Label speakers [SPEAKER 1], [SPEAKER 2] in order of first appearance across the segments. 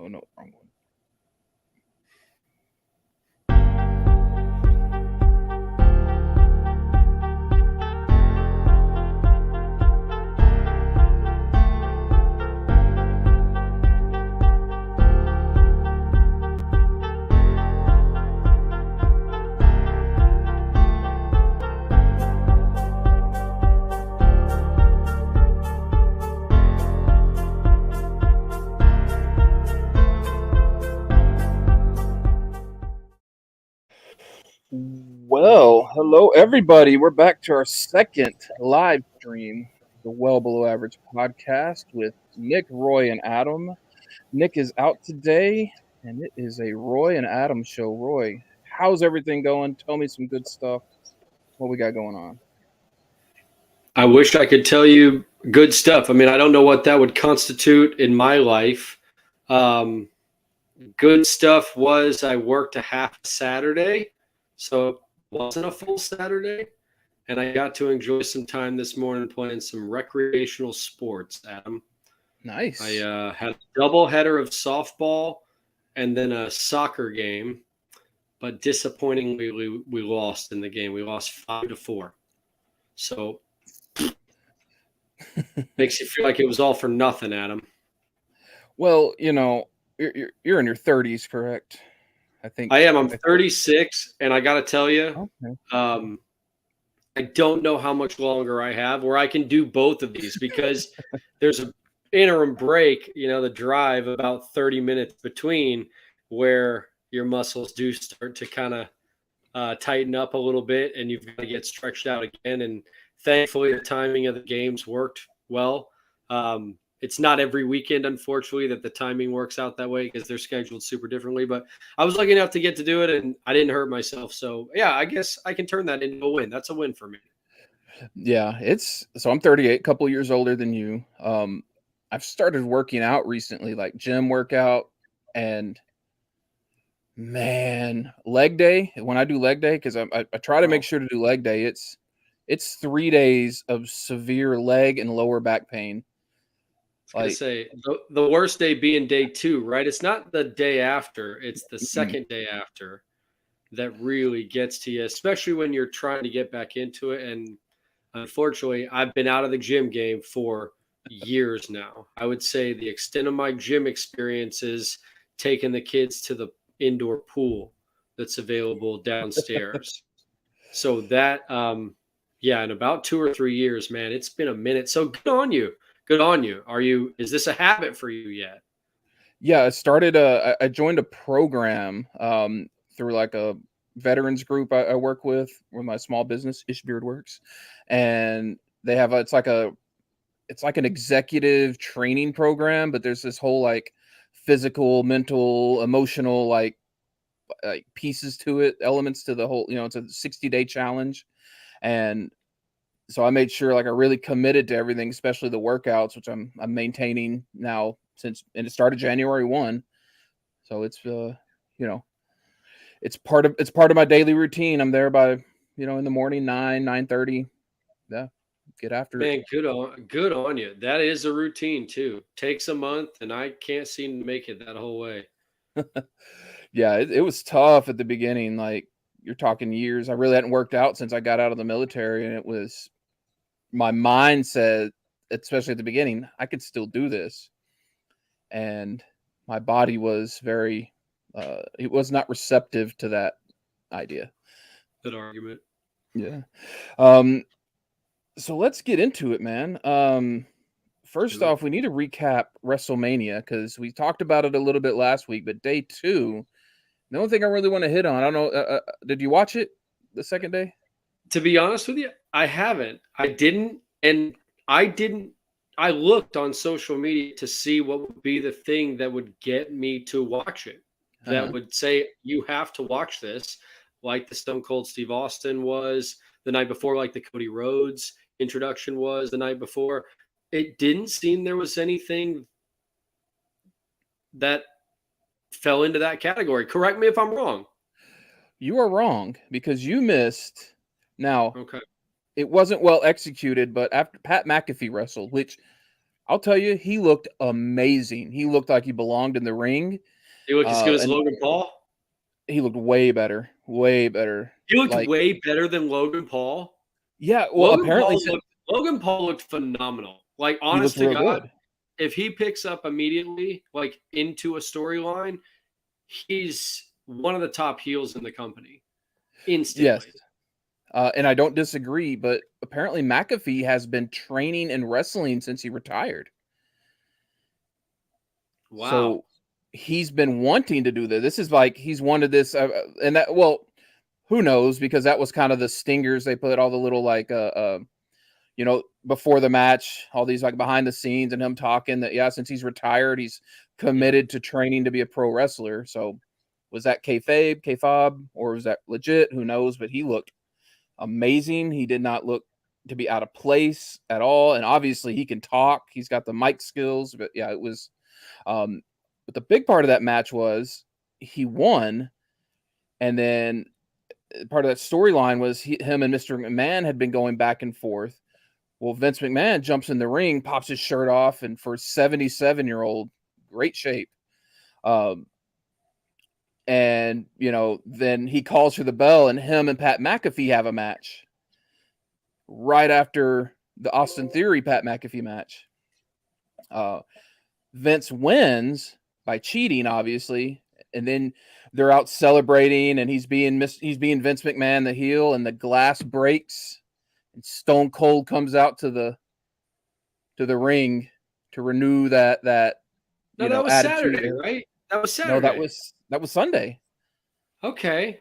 [SPEAKER 1] Oh no, wrong one. Well, hello everybody. We're back to our second live stream, the Well Below Average podcast with Nick, Roy, and Adam. Nick is out today, and it is a Roy and Adam show. Roy, how's everything going? Tell me some good stuff. What we got going on?
[SPEAKER 2] I wish I could tell you good stuff. I mean, I don't know what that would constitute in my life. Good stuff was I worked a half Saturday, so it wasn't a full Saturday. And I got to enjoy some time this morning playing some recreational sports, Adam.
[SPEAKER 1] Nice.
[SPEAKER 2] I had a double header of softball and then a soccer game, but disappointingly, we lost in the game. We lost 5-4. So makes you feel like it was all for nothing, Adam.
[SPEAKER 1] Well, you're in your 30s, correct?
[SPEAKER 2] I think I am. I'm 36, and I got to tell you,
[SPEAKER 1] okay.
[SPEAKER 2] I don't know how much longer I have where I can do both of these because there's an interim break, the drive about 30 minutes between where your muscles do start to kind of tighten up a little bit and you've got to get stretched out again. And thankfully, the timing of the games worked well. It's not every weekend, unfortunately, that the timing works out that way because they're scheduled super differently. But I was lucky enough to get to do it, and I didn't hurt myself. So, yeah, I guess I can turn that into a win. That's a win for me.
[SPEAKER 1] Yeah, so I'm 38, a couple years older than you. I've started working out recently, like gym workout, and man, leg day. When I do leg day, because I try to make sure to do leg day, it's 3 days of severe leg and lower back pain.
[SPEAKER 2] I was gonna say the worst day being day 2, right? It's not the day after; it's the second day after that really gets to you, especially when you're trying to get back into it. And unfortunately, I've been out of the gym game for years now. I would say the extent of my gym experience is taking the kids to the indoor pool that's available downstairs. So that, in about 2 or 3 years, man, it's been a minute. So good on you. Good on you. Is this a habit for you yet?
[SPEAKER 1] Yeah, I joined a program through like a veterans group I work with my small business, Ishbeard Works. And they have it's like an executive training program, but there's this whole like physical, mental, emotional like pieces to it, elements to the whole, it's a 60-day challenge. And so I made sure like I really committed to everything, especially the workouts, which I'm maintaining now and it started January 1. So it's it's part of my daily routine. I'm there by, in the morning, 9:30. Yeah. Get after it.
[SPEAKER 2] Man, good on you. That is a routine too. Takes a month and I can't seem to make it that whole way.
[SPEAKER 1] Yeah, it was tough at the beginning. Like you're talking years. I really hadn't worked out since I got out of the military, and it was my mindset, especially at the beginning, I could still do this. And my body was very, it was not receptive to that idea.
[SPEAKER 2] Good argument.
[SPEAKER 1] Yeah. So let's get into it, man. First off, we need to recap WrestleMania because we talked about it a little bit last week, but day 2, the only thing I really want to hit on, I don't know, did you watch it the second day?
[SPEAKER 2] To be honest with you, I haven't. I didn't. I looked on social media to see what would be the thing that would get me to watch it. That would say, you have to watch this, like the Stone Cold Steve Austin was the night before, like the Cody Rhodes introduction was the night before. It didn't seem there was anything that fell into that category. Correct me if I'm wrong.
[SPEAKER 1] You are wrong because you missed. Now,
[SPEAKER 2] okay,
[SPEAKER 1] it wasn't well executed, but after Pat McAfee wrestled, which I'll tell you, he looked amazing. He looked like he belonged in the ring.
[SPEAKER 2] He looked as good as
[SPEAKER 1] And
[SPEAKER 2] Logan Paul?
[SPEAKER 1] he looked way better, way better.
[SPEAKER 2] He looked
[SPEAKER 1] Like,
[SPEAKER 2] way better than Logan Paul?
[SPEAKER 1] yeah, well, apparently
[SPEAKER 2] Logan Paul looked phenomenal. Like,
[SPEAKER 1] he
[SPEAKER 2] honest
[SPEAKER 1] looked
[SPEAKER 2] to
[SPEAKER 1] real
[SPEAKER 2] God,
[SPEAKER 1] good.
[SPEAKER 2] if he picks up immediately, like, into a storyline, he's one of the top heels in the company
[SPEAKER 1] Yes.
[SPEAKER 2] instantly.
[SPEAKER 1] And I don't disagree, but apparently McAfee has been training and wrestling since he retired.
[SPEAKER 2] Wow.
[SPEAKER 1] So he's been wanting to do this. This is like he's wanted this, and that, well, who knows, because that was kind of the stingers they put, all the little like before the match, all these like behind the scenes and him talking that, yeah, since he's retired, he's committed to training to be a pro wrestler. So was that kayfabe, or was that legit? Who knows? But he looked amazing. He did not look to be out of place at all. And obviously he can talk. He's got the mic skills. But yeah, it was but the big part of that match was he won. And then part of that storyline was him and Mr. McMahon had been going back and forth. Well, Vince McMahon jumps in the ring, pops his shirt off, and for 77-year-old, great shape. And, then he calls for the bell, and him and Pat McAfee have a match right after the Austin Theory Pat McAfee match. Vince wins by cheating, obviously, and then they're out celebrating, and he's being Vince McMahon, the heel, and the glass breaks, and Stone Cold comes out to the ring to renew that
[SPEAKER 2] No, that was
[SPEAKER 1] attitude.
[SPEAKER 2] Saturday, right? That was
[SPEAKER 1] No,
[SPEAKER 2] Saturday.
[SPEAKER 1] that was Sunday.
[SPEAKER 2] Okay.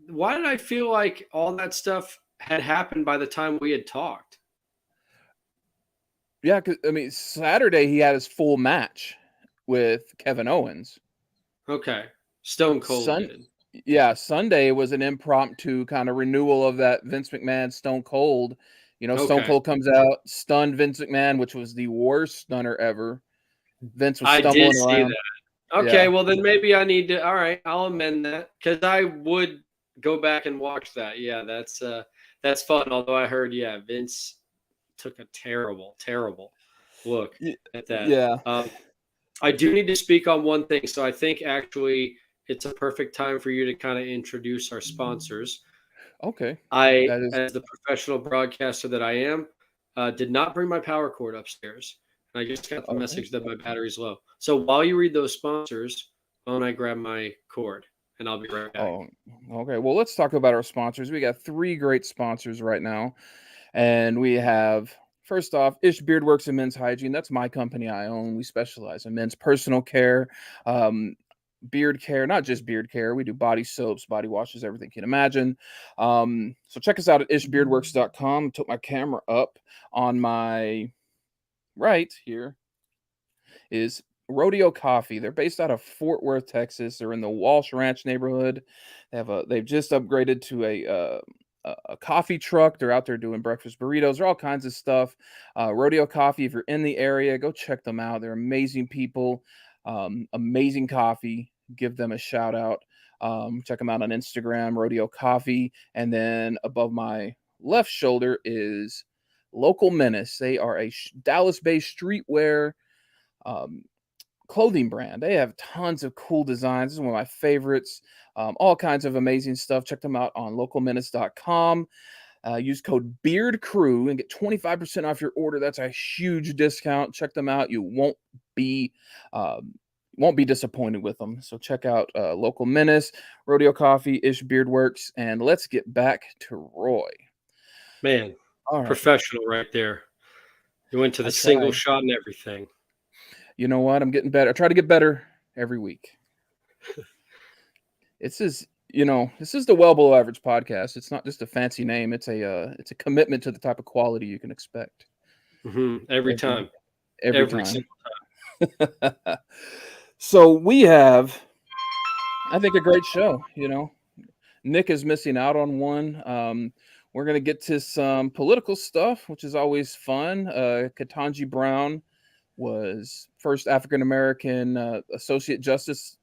[SPEAKER 2] Why did I feel like all that stuff had happened by the time we had talked?
[SPEAKER 1] Yeah, because I mean, Saturday he had his full match with Kevin Owens.
[SPEAKER 2] Okay. Stone Cold did.
[SPEAKER 1] Yeah, Sunday was an impromptu kind of renewal of that Vince McMahon Stone Cold. Stone
[SPEAKER 2] Okay.
[SPEAKER 1] Cold comes out, stunned Vince McMahon, which was the worst stunner ever. Vince was
[SPEAKER 2] I did
[SPEAKER 1] stumbling
[SPEAKER 2] see
[SPEAKER 1] around.
[SPEAKER 2] that. Okay,
[SPEAKER 1] Yeah.
[SPEAKER 2] well then maybe I need to. All right, I'll amend that because I would go back and watch that. Yeah, that's fun. Although I heard, yeah, Vince took a terrible, terrible look at that.
[SPEAKER 1] Yeah.
[SPEAKER 2] I do need to speak on one thing. So I think actually it's a perfect time for you to kind of introduce our sponsors.
[SPEAKER 1] Okay.
[SPEAKER 2] As the professional broadcaster that I am, did not bring my power cord upstairs. I just got the message that my battery's low. So while you read those sponsors, why don't I grab my cord and I'll be right back.
[SPEAKER 1] Oh, okay. Well, let's talk about our sponsors. We got 3 great sponsors right now. And we have, first off, Ish Beardworks and Men's Hygiene. That's my company I own. We specialize in men's personal care, beard care, not just beard care. We do body soaps, body washes, everything you can imagine. So check us out at ishbeardworks.com. Took my camera up. On my right here is Rodeo Coffee. They're based out of Fort Worth, Texas. They're in the Walsh Ranch neighborhood. They've just upgraded to a coffee truck. They're out there doing breakfast burritos or all kinds of stuff. Rodeo Coffee, if you're in the area, go check them out. They're amazing people, amazing coffee. Give them a shout out. Check them out on Instagram, Rodeo Coffee. And then above my left shoulder is Local Menace. They are a Dallas-based streetwear clothing brand. They have tons of cool designs. This is one of my favorites. All kinds of amazing stuff. Check them out on localmenace.com. Use code BEARDCREW and get 25% off your order. That's a huge discount. Check them out. You won't be disappointed with them. So check out Local Menace, Rodeo Coffee, Ish Beardworks, and let's get back to Roy.
[SPEAKER 2] Man,
[SPEAKER 1] all right.
[SPEAKER 2] Professional right there. You went to the single shot and everything.
[SPEAKER 1] You know what? I'm getting better. I try to get better every week. This is the Well Below Average podcast. It's not just a fancy name. It's a commitment to the type of quality you can expect.
[SPEAKER 2] Mm-hmm. Every time.
[SPEAKER 1] Every
[SPEAKER 2] single time.
[SPEAKER 1] So we have, I think, a great show. Nick is missing out on one. We're going to get to some political stuff, which is always fun. Ketanji Brown was first female African American associate justice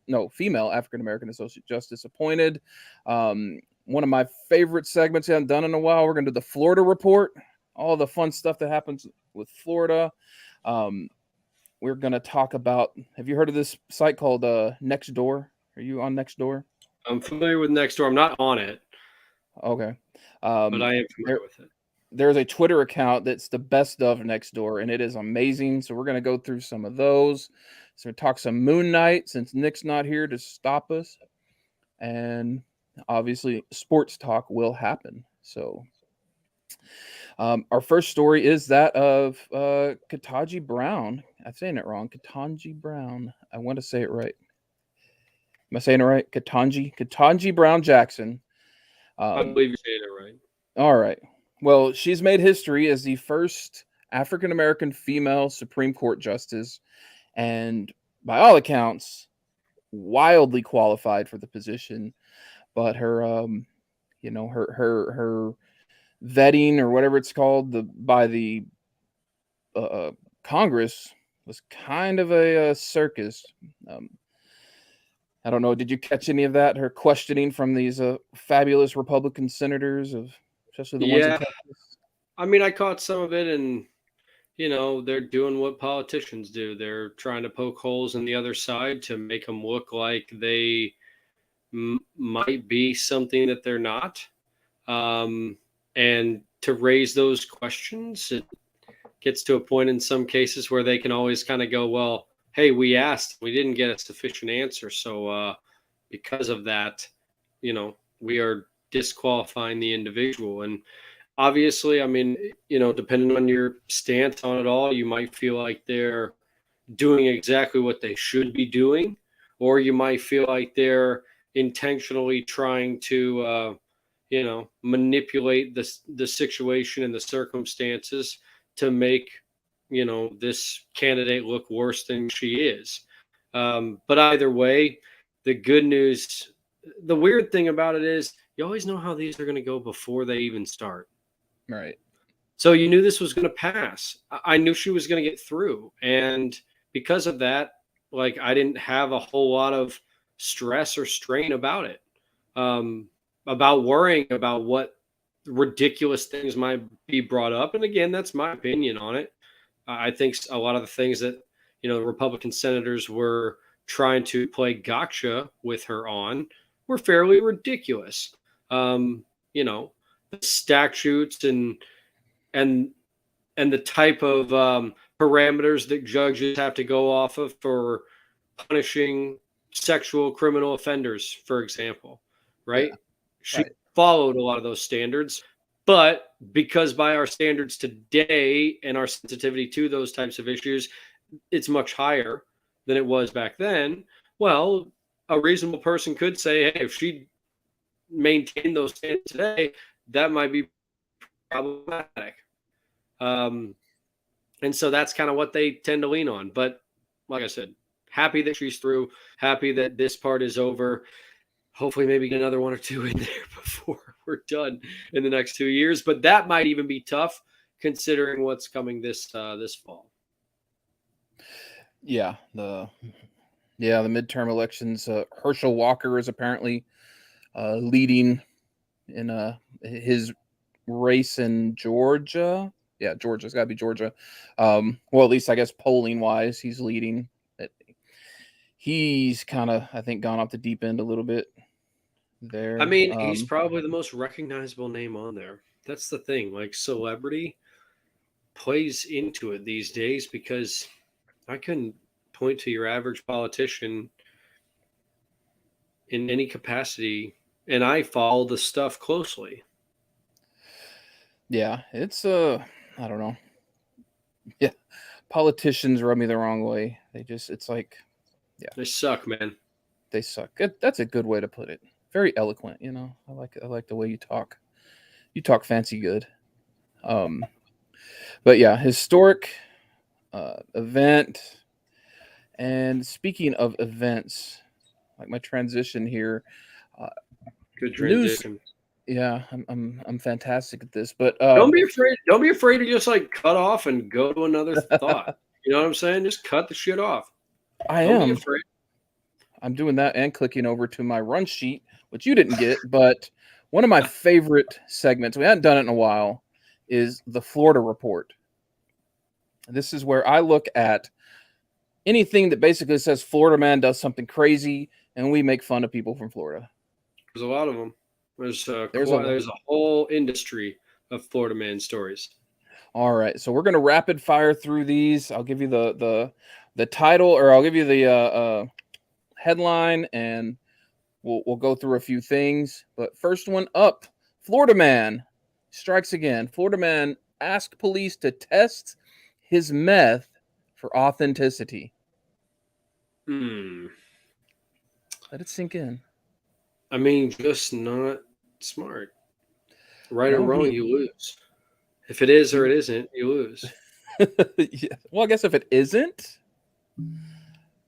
[SPEAKER 1] appointed. One of my favorite segments I haven't done in a while. We're going to do the Florida report, all the fun stuff that happens with Florida. we're going to talk about. Have you heard of this site called Nextdoor? Are you on Nextdoor?
[SPEAKER 2] I'm familiar with Nextdoor. I'm not on it,
[SPEAKER 1] Okay.
[SPEAKER 2] but I am
[SPEAKER 1] There,
[SPEAKER 2] familiar with it.
[SPEAKER 1] there's a Twitter account that's the best of Nextdoor, and it is amazing. So we're going to go through some of those. So talk some Moon Knight since Nick's not here to stop us. And obviously, sports talk will happen. So our first story is that of Ketanji Brown. I'm saying it wrong. Ketanji Brown. I want to say it right. Am I saying it right? Ketanji Brown Jackson.
[SPEAKER 2] I believe you're saying it right.
[SPEAKER 1] All right. Well, she's made history as the first African American female Supreme Court justice, and by all accounts, wildly qualified for the position. But her, her vetting or whatever it's called by the Congress was kind of a circus. I don't know. Did you catch any of that? Her questioning from these fabulous Republican senators, especially the ones in Texas.
[SPEAKER 2] I mean, I caught some of it, and they're doing what politicians do. They're trying to poke holes in the other side to make them look like they might be something that they're not, and to raise those questions. It gets to a point in some cases where they can always kind of go, well, hey, we asked, we didn't get a sufficient answer. So because of that, we are disqualifying the individual. And obviously, I mean, depending on your stance on it all, you might feel like they're doing exactly what they should be doing, or you might feel like they're intentionally trying to, manipulate the situation and the circumstances to make this candidate look worse than she is. But either way, the good news, the weird thing about it is you always know how these are going to go before they even start.
[SPEAKER 1] Right.
[SPEAKER 2] So you knew this was going to pass. I knew she was going to get through. And because of that, like, I didn't have a whole lot of stress or strain about it, about worrying about what ridiculous things might be brought up. And again, that's my opinion on it. I think a lot of the things that, the Republican senators were trying to play gotcha with her on were fairly ridiculous. The statutes and the type of parameters that judges have to go off of for punishing sexual criminal offenders, for example, right?
[SPEAKER 1] Yeah,
[SPEAKER 2] she followed a lot of those standards. But because by our standards today and our sensitivity to those types of issues, it's much higher than it was back then. Well, a reasonable person could say, hey, if she maintained those standards today, that might be problematic. And so that's kind of what they tend to lean on. But like I said, happy that she's through, happy that this part is over. Hopefully maybe get another one or two in there before we're done in the next 2 years. But that might even be tough considering what's coming this fall.
[SPEAKER 1] Yeah, the midterm elections. Herschel Walker is apparently leading in his race in Georgia. Yeah, Georgia's got to be Georgia. Well, at least I guess polling wise, he's leading. He's kind of, I think, gone off the deep end a little bit there.
[SPEAKER 2] I mean, he's probably the most recognizable name on there. That's the thing. Like, celebrity plays into it these days, because I couldn't point to your average politician in any capacity, and I follow the stuff closely.
[SPEAKER 1] Yeah, it's I don't know. Yeah, politicians rub me the wrong way. It's like, yeah,
[SPEAKER 2] they suck, man.
[SPEAKER 1] They suck. That's a good way to put it. Very eloquent, I like the way you talk. You talk fancy good. But yeah, historic event. And speaking of events, like my transition here.
[SPEAKER 2] Good transition.
[SPEAKER 1] News, yeah, I'm fantastic at this. But
[SPEAKER 2] don't be afraid. Don't be afraid to just like cut off and go to another thought. You know what I'm saying? Just cut the shit off. Don't be afraid.
[SPEAKER 1] I'm doing that and clicking over to my run sheet, which you didn't get, but one of my favorite segments, we hadn't done it in a while, is the Florida Report. This is where I look at anything that basically says Florida man does something crazy, and we make fun of people from Florida.
[SPEAKER 2] There's a lot of them. There's
[SPEAKER 1] There's
[SPEAKER 2] there's a whole industry of Florida man stories.
[SPEAKER 1] All right, so we're gonna rapid fire through these. I'll give you the title, or I'll give you the headline, and we'll go through a few things. But first one up, Florida man strikes again. Florida man asked police to test his meth for authenticity.
[SPEAKER 2] Hmm.
[SPEAKER 1] Let it sink in.
[SPEAKER 2] I mean, just not smart. Right or
[SPEAKER 1] No,
[SPEAKER 2] wrong, you lose. If it is or it isn't, you lose.
[SPEAKER 1] Yeah. Well, I guess if it isn't,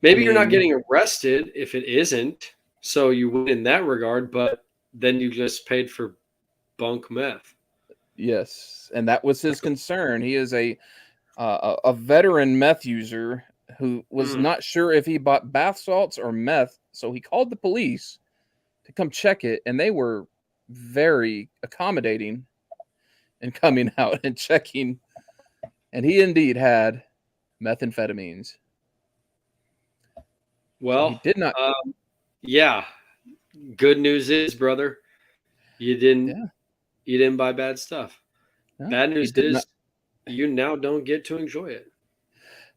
[SPEAKER 2] Maybe you're not getting arrested if it isn't, so you win in that regard, but then you just paid for bunk meth.
[SPEAKER 1] yes, and that was his concern. He is a veteran meth user who was not sure if he bought bath salts or meth, so he called the police to come check it, and they were very accommodating in coming out and checking, and he indeed had methamphetamines.
[SPEAKER 2] Well,
[SPEAKER 1] so he did not.
[SPEAKER 2] Yeah. Good news is, brother, you didn't buy bad stuff.
[SPEAKER 1] No,
[SPEAKER 2] Bad news
[SPEAKER 1] did
[SPEAKER 2] is
[SPEAKER 1] not.
[SPEAKER 2] you now don't get to enjoy it.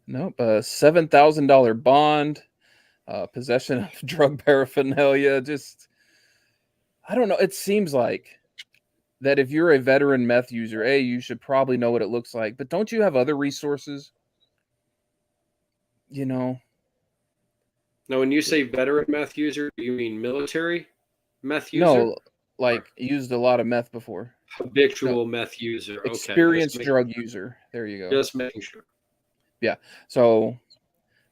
[SPEAKER 1] Nope, a $7,000 bond, possession of drug paraphernalia. Just, I don't know. It seems like that if you're a veteran meth user, you should probably know what it looks like. But don't you have other resources? You know.
[SPEAKER 2] Now, when you say veteran meth user, do you mean military meth user?
[SPEAKER 1] No, like used a lot of meth before. No,
[SPEAKER 2] Habitual meth user. Okay.
[SPEAKER 1] experienced drug user. There you go.
[SPEAKER 2] Just making sure.
[SPEAKER 1] Yeah. So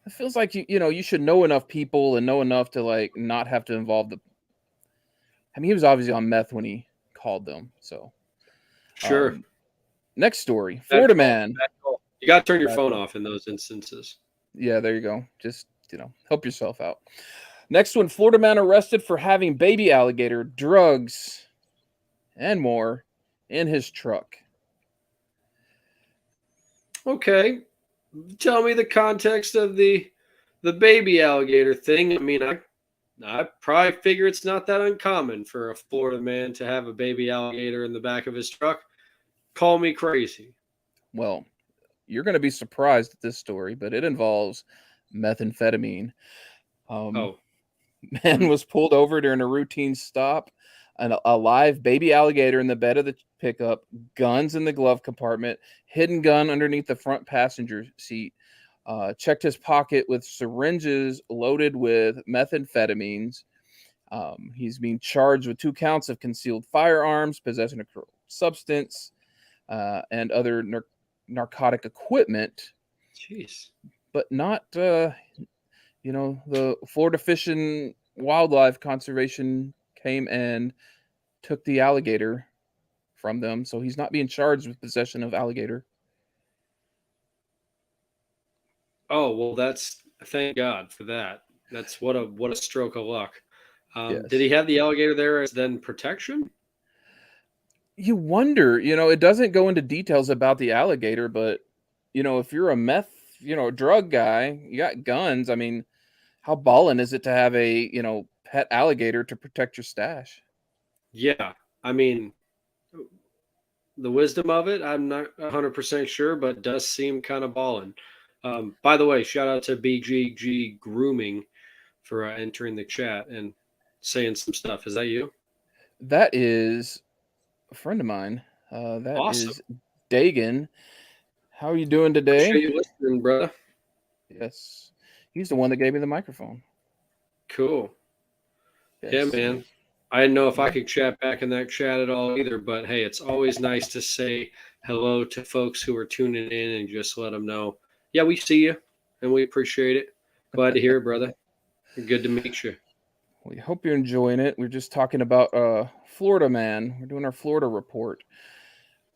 [SPEAKER 1] it feels like you should know enough people and know enough to like not have to involve the. I mean, he was obviously on meth when he called them. So
[SPEAKER 2] Sure.
[SPEAKER 1] Next story, Florida man.
[SPEAKER 2] You got to turn your phone off in those instances.
[SPEAKER 1] Yeah, there you go. Just help yourself out. Next one, Florida man arrested for having baby alligator, drugs, and more in his truck.
[SPEAKER 2] Okay. Tell me the context of the baby alligator thing. I mean, I probably figure it's not that uncommon for a Florida man to have a baby alligator in the back of his truck. Call me crazy.
[SPEAKER 1] Well, you're going to be surprised at this story, but it involves methamphetamine. Man was pulled over during a routine stop, and a live baby alligator in the bed of the pickup, guns in the glove compartment, hidden gun underneath the front passenger seat. Checked his pocket with syringes loaded with methamphetamines. He's being charged with 2 counts of concealed firearms, possession of controlled substance, and other narcotic equipment.
[SPEAKER 2] Jeez.
[SPEAKER 1] But not, the Florida Fish and Wildlife Conservation came and took the alligator from them, so he's not being charged with possession of alligator.
[SPEAKER 2] Oh, well, thank God for that. That's what a stroke of luck.
[SPEAKER 1] Yes.
[SPEAKER 2] Did he have the alligator there as then protection?
[SPEAKER 1] You wonder, it doesn't go into details about the alligator, but if you're a meth, drug guy, you got guns. I mean, how ballin' is it to have a, pet alligator to protect your stash?
[SPEAKER 2] Yeah. I mean, the wisdom of it, I'm not 100% sure, but does seem kind of ballin'. By the way, shout out to BGG Grooming for entering the chat and saying some stuff. Is that you?
[SPEAKER 1] That is a friend of mine. That
[SPEAKER 2] awesome.
[SPEAKER 1] is Dagan. How are you doing today?
[SPEAKER 2] Appreciate you listening, brother.
[SPEAKER 1] Yes. He's the one that gave me the microphone.
[SPEAKER 2] Cool. Yes. Yeah, man. I didn't know if I could chat back in that chat at all either, but hey, it's always nice to say hello to folks who are tuning in and just let them know, yeah, we see you and we appreciate it. Glad to hear it, brother. Good to meet you.
[SPEAKER 1] We hope you're enjoying it. We're just talking about Florida man. We're doing our Florida report.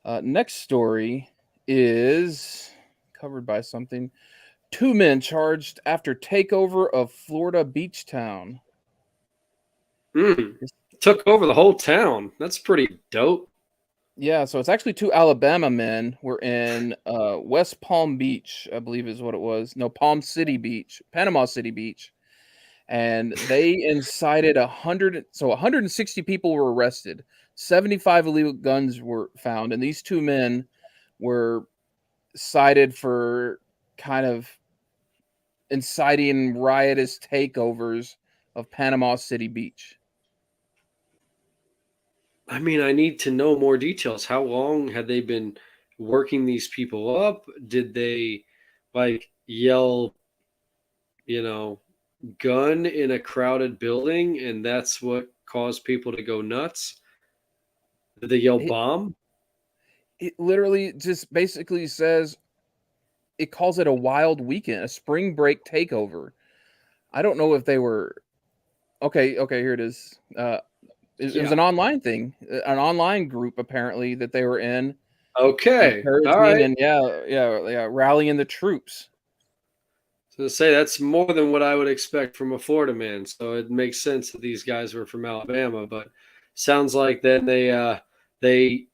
[SPEAKER 1] Next story is covered by something. 2 men charged after takeover of Florida beach town.
[SPEAKER 2] Took over the whole town. That's pretty dope.
[SPEAKER 1] Yeah, so it's actually two Alabama men were in West Palm Beach, I believe is what it was. No, Palm City Beach, Panama City Beach. And they incited 160 people were arrested. 75 illegal guns were found, and these two men were cited for kind of inciting riotous takeovers of Panama City Beach.
[SPEAKER 2] I mean, I need to know more details. How long had they been working these people up? Did they like yell, you know, gun in a crowded building and that's what caused people to go nuts? Did they yell
[SPEAKER 1] It,
[SPEAKER 2] bomb?
[SPEAKER 1] it literally just basically says it calls it a wild weekend, a spring break takeover. I don't know if they were okay. Okay, here it is. It was
[SPEAKER 2] Yeah.
[SPEAKER 1] an online thing, an online group apparently that they were in,
[SPEAKER 2] Okay. All
[SPEAKER 1] encouraging
[SPEAKER 2] right.
[SPEAKER 1] and yeah, rallying the troops.
[SPEAKER 2] So to say that's more than what I would expect from a Florida man. So it makes sense that these guys were from Alabama, but sounds like then they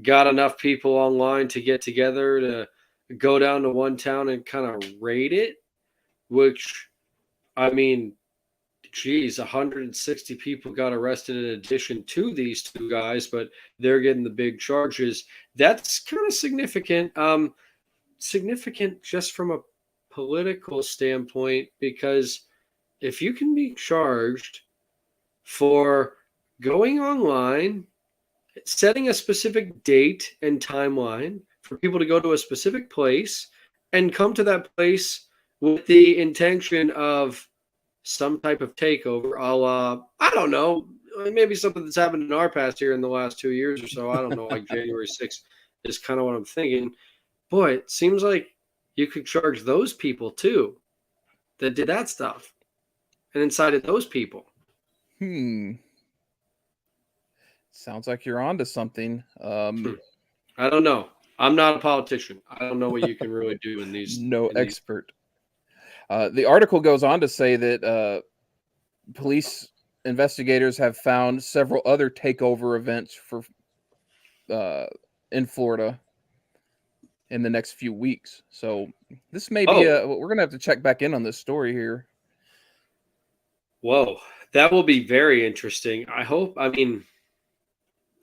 [SPEAKER 2] got enough people online to get together to go down to one town and kind of raid it, which I mean, geez, 160 people got arrested in addition to these two guys, but they're getting the big charges. That's kind of significant. Significant just from a political standpoint, because if you can be charged for going online, setting a specific date and timeline for people to go to a specific place and come to that place with the intention of some type of takeover, a la, I don't know, maybe something that's happened in our past here in the last 2 years or so. I don't know, like January 6th is kind of what I'm thinking. Boy, it seems like you could charge those people too that did that stuff and incited those people.
[SPEAKER 1] Sounds like you're onto something.
[SPEAKER 2] I don't know. I'm not a politician. I don't know what you can really do in these.
[SPEAKER 1] No expert. The article goes on to say that police investigators have found several other takeover events for in Florida in the next few weeks. So this may be we're gonna have to check back in on this story here.
[SPEAKER 2] Whoa, that will be very interesting. I hope. I mean,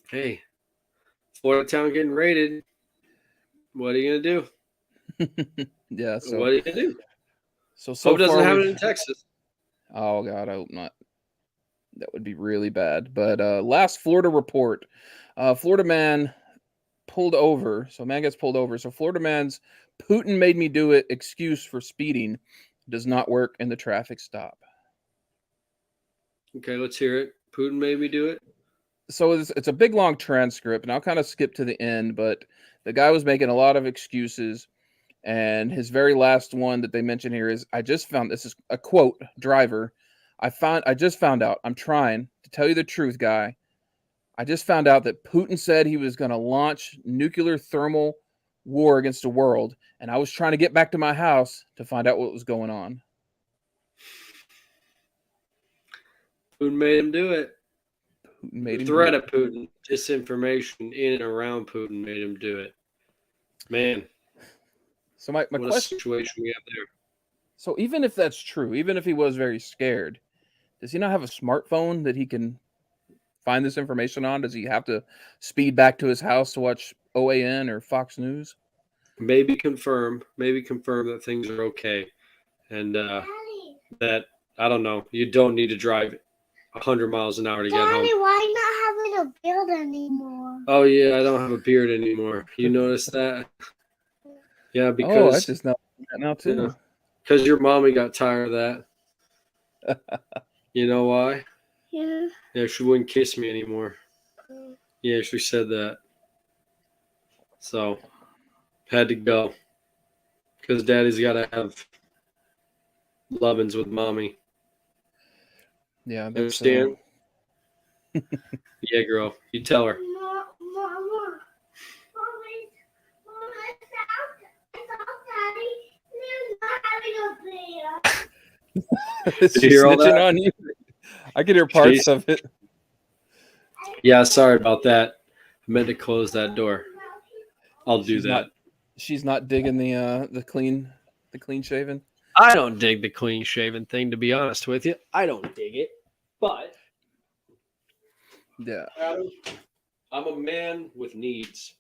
[SPEAKER 2] hey, Florida town getting raided. What are you gonna
[SPEAKER 1] do? Yeah. So
[SPEAKER 2] what are you gonna do?
[SPEAKER 1] So
[SPEAKER 2] hope it doesn't
[SPEAKER 1] far
[SPEAKER 2] happen in Texas.
[SPEAKER 1] Oh God, I hope not. That would be really bad. But last Florida report, Florida man pulled over. So man gets pulled over. So Florida man's Putin made me do it excuse for speeding does not work in the traffic stop.
[SPEAKER 2] Okay, let's hear it. Putin made me do it.
[SPEAKER 1] So it's a big long transcript, and I'll kind of skip to the end. But the guy was making a lot of excuses, and his very last one that they mention here is, "I just found," this is a quote, driver. I just found out. I'm trying to tell you the truth, guy. I just found out that Putin said he was going to launch nuclear thermal war against the world, and I was trying to get back to my house to find out what was going on."
[SPEAKER 2] Putin made him do it.
[SPEAKER 1] Putin made him
[SPEAKER 2] threat of Putin, disinformation in and around Putin made him do it. Man.
[SPEAKER 1] So my
[SPEAKER 2] what
[SPEAKER 1] question,
[SPEAKER 2] a situation we have there.
[SPEAKER 1] So even if that's true, even if he was very scared, does he not have a smartphone that he can find this information on? Does he have to speed back to his house to watch OAN or Fox News?
[SPEAKER 2] Maybe confirm that things are okay. And that, I don't know, you don't need to drive 100 miles an hour to get home.
[SPEAKER 3] Daddy, why not having a beard anymore?
[SPEAKER 2] Oh, yeah, I don't have a beard anymore. You notice that? Yeah, because...
[SPEAKER 1] Oh, I just know that now, too.
[SPEAKER 2] Because your mommy got tired of that. You know why?
[SPEAKER 3] Yeah.
[SPEAKER 2] Yeah, she wouldn't kiss me anymore. Yeah, she said that. So, had to go. Because daddy's got to have lovin's with mommy.
[SPEAKER 1] Yeah,
[SPEAKER 2] you understand? Yeah, girl. You tell her.
[SPEAKER 3] Mama,
[SPEAKER 1] Did you hear all that? On you? I could hear parts of it.
[SPEAKER 2] Yeah, sorry about that. meant to close that door. I'll do that.
[SPEAKER 1] She's not digging the clean shaven.
[SPEAKER 2] I don't dig the clean shaven thing, to be honest with you. I don't dig it, but
[SPEAKER 1] Yeah,
[SPEAKER 2] Adam, I'm a man with needs.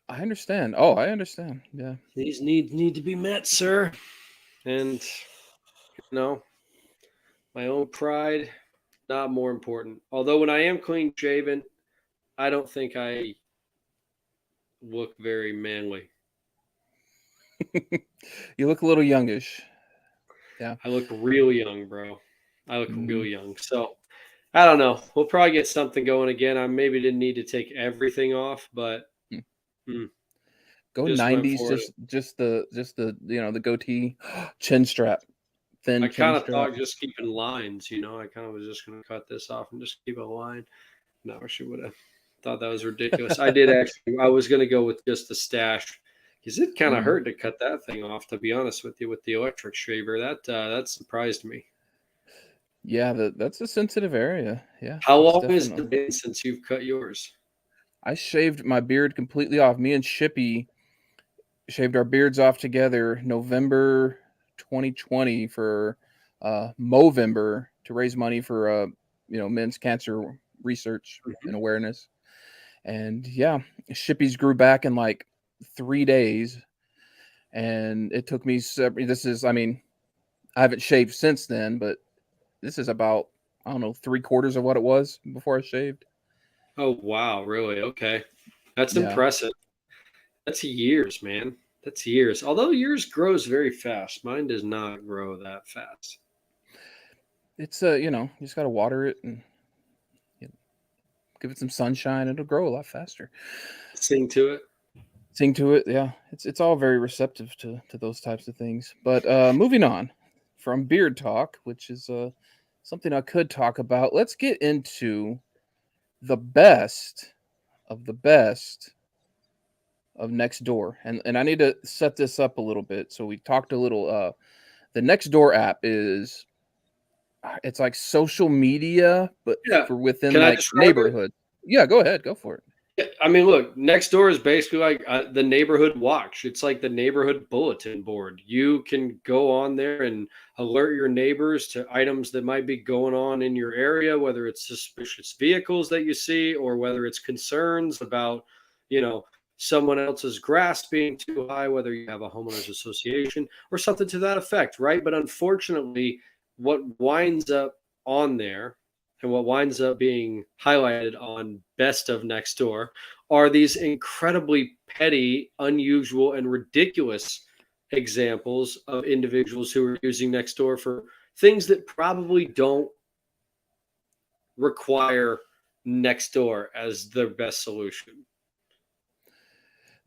[SPEAKER 1] I understand. Oh, I understand. Yeah.
[SPEAKER 2] These needs need to be met, sir. And my own pride, not more important. Although when I am clean shaven, I don't think I look very manly.
[SPEAKER 1] You look a little youngish. Yeah.
[SPEAKER 2] I look real young, bro. I look real young. So I don't know. We'll probably get something going again. I maybe didn't need to take everything off, but
[SPEAKER 1] Go
[SPEAKER 2] just went
[SPEAKER 1] 90s,
[SPEAKER 2] for it.
[SPEAKER 1] just the the goatee, chin strap,
[SPEAKER 2] I
[SPEAKER 1] thin chin
[SPEAKER 2] kind of
[SPEAKER 1] strap.
[SPEAKER 2] thought just keeping lines, I kind of was just going to cut this off and just keep a line. No, she would have thought that was ridiculous. I did actually. I was going to go with just the stash because it kind of hurt to cut that thing off. To be honest with you, with the electric shaver, that surprised me.
[SPEAKER 1] Yeah, that's a sensitive area. Yeah.
[SPEAKER 2] How
[SPEAKER 1] that's
[SPEAKER 2] long has it been since you've cut yours?
[SPEAKER 1] I shaved my beard completely off. Me and Shippy shaved our beards off together November 2020 for Movember to raise money for men's cancer research and awareness. And yeah, Shippy's grew back in like 3 days, and it took me I haven't shaved since then, but this is about, I don't know, 3/4 of what it was before I shaved.
[SPEAKER 2] Oh wow, really? Okay, that's
[SPEAKER 1] Yeah.
[SPEAKER 2] impressive. That's years, man. That's years. Although yours grows very fast, mine does not grow that fast.
[SPEAKER 1] It's you just got to water it and give it some sunshine. It'll grow a lot faster.
[SPEAKER 2] Sing to it.
[SPEAKER 1] Sing to it. Yeah. It's all very receptive to those types of things. But moving on from beard talk, which is something I could talk about, let's get into the best of the best of Nextdoor. And I need to set this up a little bit. So we talked a little the Nextdoor app is it's like social media, but
[SPEAKER 2] Yeah.
[SPEAKER 1] for within
[SPEAKER 2] Can I
[SPEAKER 1] like
[SPEAKER 2] describe it?
[SPEAKER 1] neighborhood. Yeah, go ahead, go for it.
[SPEAKER 2] I mean, look, Nextdoor is basically like the neighborhood watch. It's like the neighborhood bulletin board. You can go on there and alert your neighbors to items that might be going on in your area, whether it's suspicious vehicles that you see or whether it's concerns about, someone else's grass being too high, whether you have a homeowners association or something to that effect, right? But unfortunately, what winds up on there and what winds up being highlighted on Best of Nextdoor are these incredibly petty, unusual, and ridiculous examples of individuals who are using Nextdoor for things that probably don't require Nextdoor as their best solution.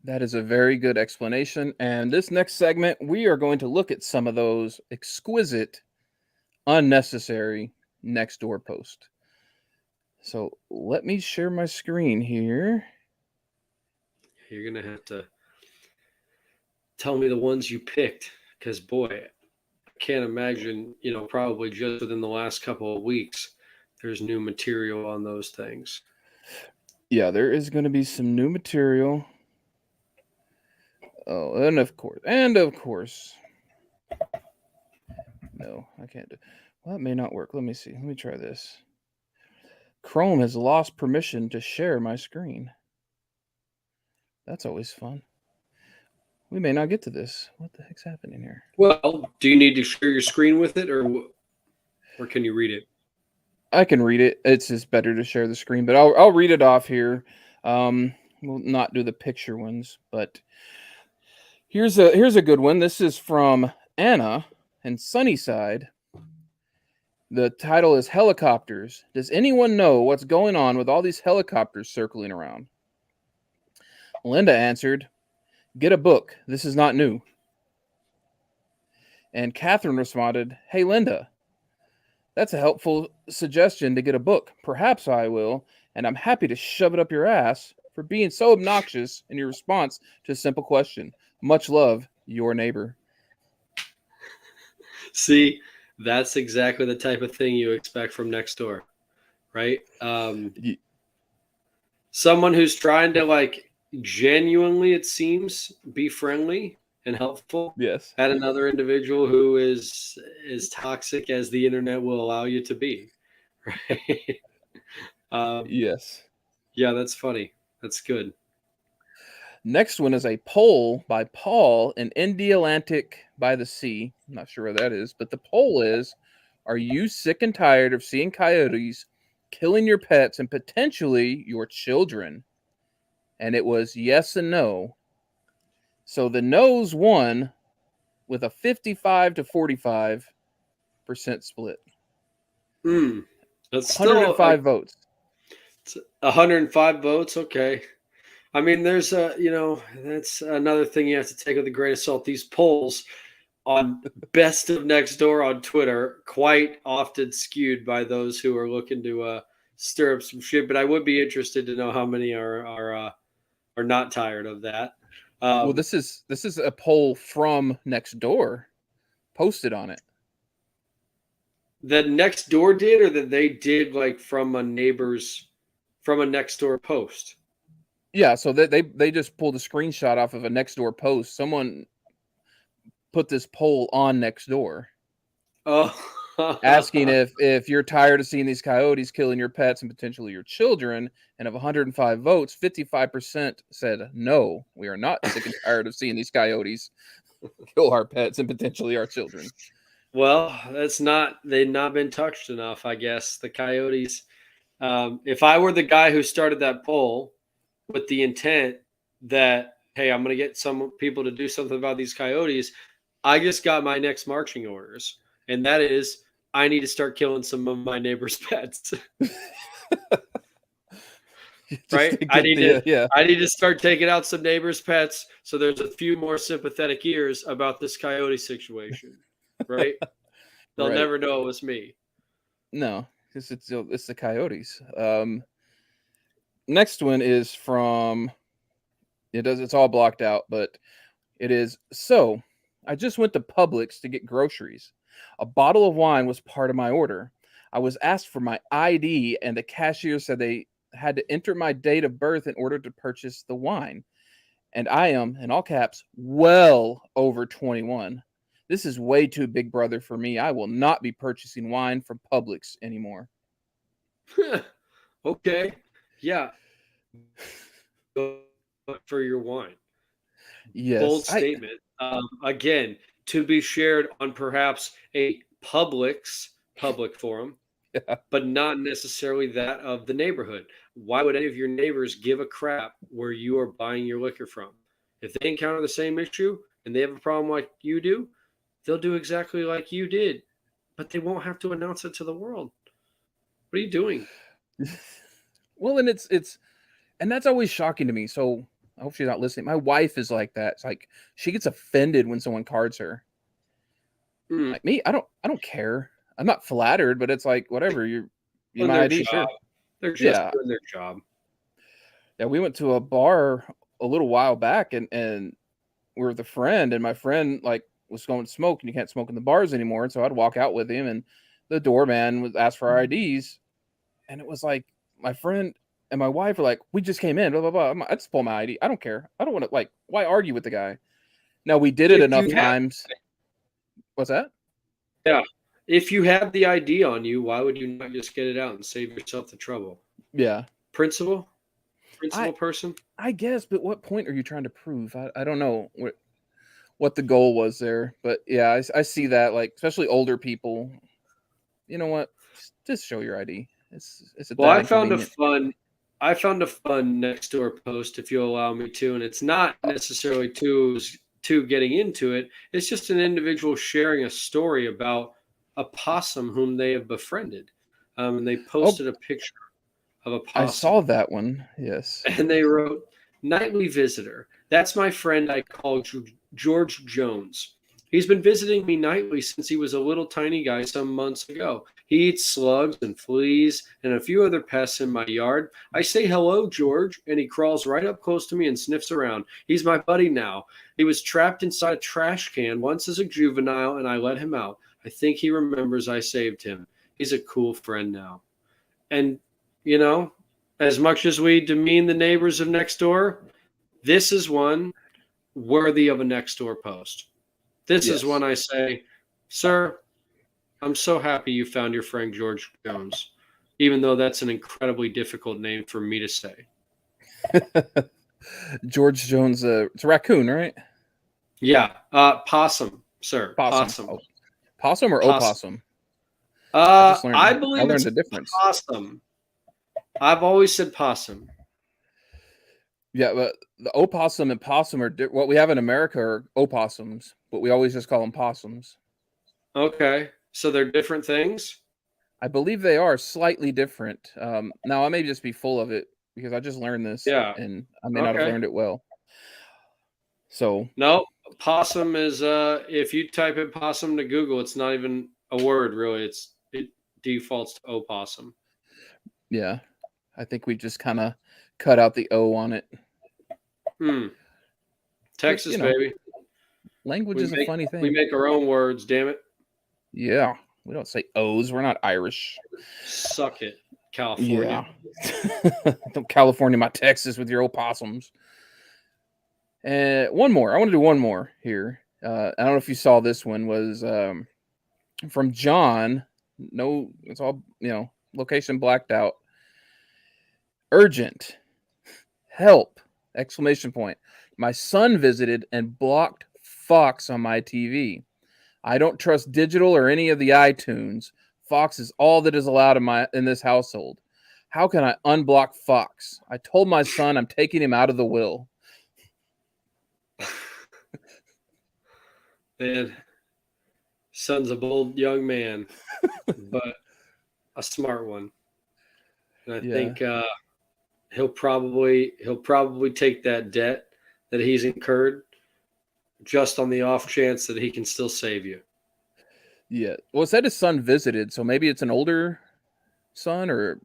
[SPEAKER 1] That is a very good explanation. And this next segment, we are going to look at some of those exquisite, unnecessary Nextdoor posts. So let me share my screen here.
[SPEAKER 2] You're going to have to tell me the ones you picked because, boy, I can't imagine, probably just within the last couple of weeks, there's new material on those things.
[SPEAKER 1] Yeah, there is going to be some new material. Oh, and of course. No, I can't do. Well, that may not work. Let me see. Let me try this. Chrome has lost permission to share my screen. That's always fun. We may not get to this. What the heck's happening here?
[SPEAKER 2] Well, do you need to share your screen with it, or can you read it?
[SPEAKER 1] I can read it. It's just better to share the screen, but I'll read it off here. We'll not do the picture ones, but here's a good one. This is from Anna in Sunnyside. The title is Helicopters. Does anyone know what's going on with all these helicopters circling around? Linda answered, "Get a book. This is not new." And Catherine responded, "Hey, Linda, that's a helpful suggestion to get a book. Perhaps I will, and I'm happy to shove it up your ass for being so obnoxious in your response to a simple question. Much love, your neighbor."
[SPEAKER 2] See, that's exactly the type of thing you expect from Nextdoor, right? someone who's trying to like genuinely, it seems, be friendly and helpful,
[SPEAKER 1] Yes.
[SPEAKER 2] at another individual who is as toxic as the internet will allow you to be. Right?
[SPEAKER 1] Yes.
[SPEAKER 2] Yeah, that's funny. That's good.
[SPEAKER 1] Next one is a poll by Paul in Indialantic by the Sea. I'm not sure where that is, but the poll is: are you sick and tired of seeing coyotes killing your pets and potentially your children? And it was yes and no. So the no's won with a 55 to 45% split.
[SPEAKER 2] That's still
[SPEAKER 1] 105 votes.
[SPEAKER 2] 105 votes. Okay. I mean, there's that's another thing you have to take with a grain of salt. These polls on Best of Next Door on Twitter quite often skewed by those who are looking to stir up some shit. But I would be interested to know how many are not tired of that.
[SPEAKER 1] Well, this is a poll from Next Door posted on it.
[SPEAKER 2] That Next Door did, or that they did like from a Next Door post.
[SPEAKER 1] Yeah, so they just pulled a screenshot off of a Nextdoor post. Someone put this poll on Nextdoor.
[SPEAKER 2] Oh,
[SPEAKER 1] asking if you're tired of seeing these coyotes killing your pets and potentially your children. And of 105 votes, 55% said no, we are not sick and tired of seeing these coyotes kill our pets and potentially our children.
[SPEAKER 2] Well, they've not been touched enough, I guess. The coyotes. If I were the guy who started that poll with the intent that, hey, I'm going to get some people to do something about these coyotes, I just got my next marching orders. And that is, I need to start killing some of my neighbors' pets. Right? I need to start taking out some neighbors' pets so there's a few more sympathetic ears about this coyote situation. Right? They'll never know it was me.
[SPEAKER 1] No, it's the coyotes. Next one is from it's all blocked out, but it is: so I just went to Publix to get groceries. A bottle of wine was part of my order. I was asked for my ID, and the cashier said they had to enter my date of birth in order to purchase the wine. And I am, in all caps, well over 21. This is way too big brother for me. I will not be purchasing wine from Publix anymore.
[SPEAKER 2] Okay. Yeah. For your wine.
[SPEAKER 1] Yes.
[SPEAKER 2] Bold statement. Again, to be shared on perhaps a public forum, but not necessarily that of the neighborhood. Why would any of your neighbors give a crap where you are buying your liquor from? If they encounter the same issue and they have a problem like you do, they'll do exactly like you did, but they won't have to announce it to the world. What are you doing?
[SPEAKER 1] Well, and it's and that's always shocking to me. So I hope she's not listening. My wife is like that. It's like she gets offended when someone cards her. Like me, I don't care. I'm not flattered, but it's like whatever. You my ID, sure.
[SPEAKER 2] They're just doing their job.
[SPEAKER 1] Yeah, we went to a bar a little while back, and we were with a friend, and my friend like was going to smoke, and you can't smoke in the bars anymore. And so I'd walk out with him, and the doorman would ask for our IDs, and it was like my friend and my wife were like, "We just came in, blah blah blah." I just pull my ID. I don't care. I don't want to like. Why argue with the guy? Now we did it enough times. What's that?
[SPEAKER 2] Yeah. If you have the ID on you, why would you not just get it out and save yourself the trouble?
[SPEAKER 1] Yeah.
[SPEAKER 2] Principal person?
[SPEAKER 1] I guess, but what point are you trying to prove? I don't know what the goal was there. But yeah, I see that, like, especially older people. You know what? Just show your ID. It's
[SPEAKER 2] well, I found a fun Nextdoor post, if you'll allow me to, and it's not necessarily to getting into it. It's just an individual sharing a story about a possum whom they have befriended. And they posted a picture of a possum.
[SPEAKER 1] I saw that one, yes.
[SPEAKER 2] And they wrote, "Nightly visitor. That's my friend I call George Jones. He's been visiting me nightly since he was a little tiny guy some months ago. He eats slugs and fleas and a few other pests in my yard. I say hello, George, and he crawls right up close to me and sniffs around. He's my buddy now. He was trapped inside a trash can once as a juvenile, and I let him out. I think he remembers I saved him. He's a cool friend now." And, you know, as much as we demean the neighbors of next door, this is one worthy of a next door post. This is one I say, sir, I'm so happy you found your friend George Jones, even though that's an incredibly difficult name for me to say.
[SPEAKER 1] George Jones, it's a raccoon, right?
[SPEAKER 2] Yeah, possum, sir.
[SPEAKER 1] Possum. Oh, possum or opossum?
[SPEAKER 2] I believe it's
[SPEAKER 1] the difference.
[SPEAKER 2] possum. I've always said possum.
[SPEAKER 1] Yeah, but the opossum and possum are what we have in America are opossums, but we always just call them possums.
[SPEAKER 2] Okay, so they're different things?
[SPEAKER 1] I believe they are slightly different. Now, I may just be full of it because I just learned this, and I may not have learned it well. So
[SPEAKER 2] no, possum is if you type in possum to Google, it's not even a word really. It defaults to opossum.
[SPEAKER 1] Yeah, I think we just kind of cut out the O on it.
[SPEAKER 2] Texas, baby.
[SPEAKER 1] Language is a funny thing.
[SPEAKER 2] We make our own words, damn it.
[SPEAKER 1] Yeah, we don't say O's. We're not Irish.
[SPEAKER 2] Suck it, California.
[SPEAKER 1] Yeah. Don't California my Texas with your opossums. One more. I want to do one more here. I don't know if you saw this one. Was from John. No, it's all, location blacked out. Urgent. Help! Exclamation point. My son visited and blocked Fox on my TV. I don't trust digital or any of the iTunes. Fox is all that is allowed in this household. How can I unblock Fox? I told my son I'm taking him out of the will.
[SPEAKER 2] Man, son's a bold young man, but a smart one. And I think he'll probably take that debt that he's incurred just on the off chance that he can still save you.
[SPEAKER 1] Yeah. Well, it said his son visited, so maybe it's an older son or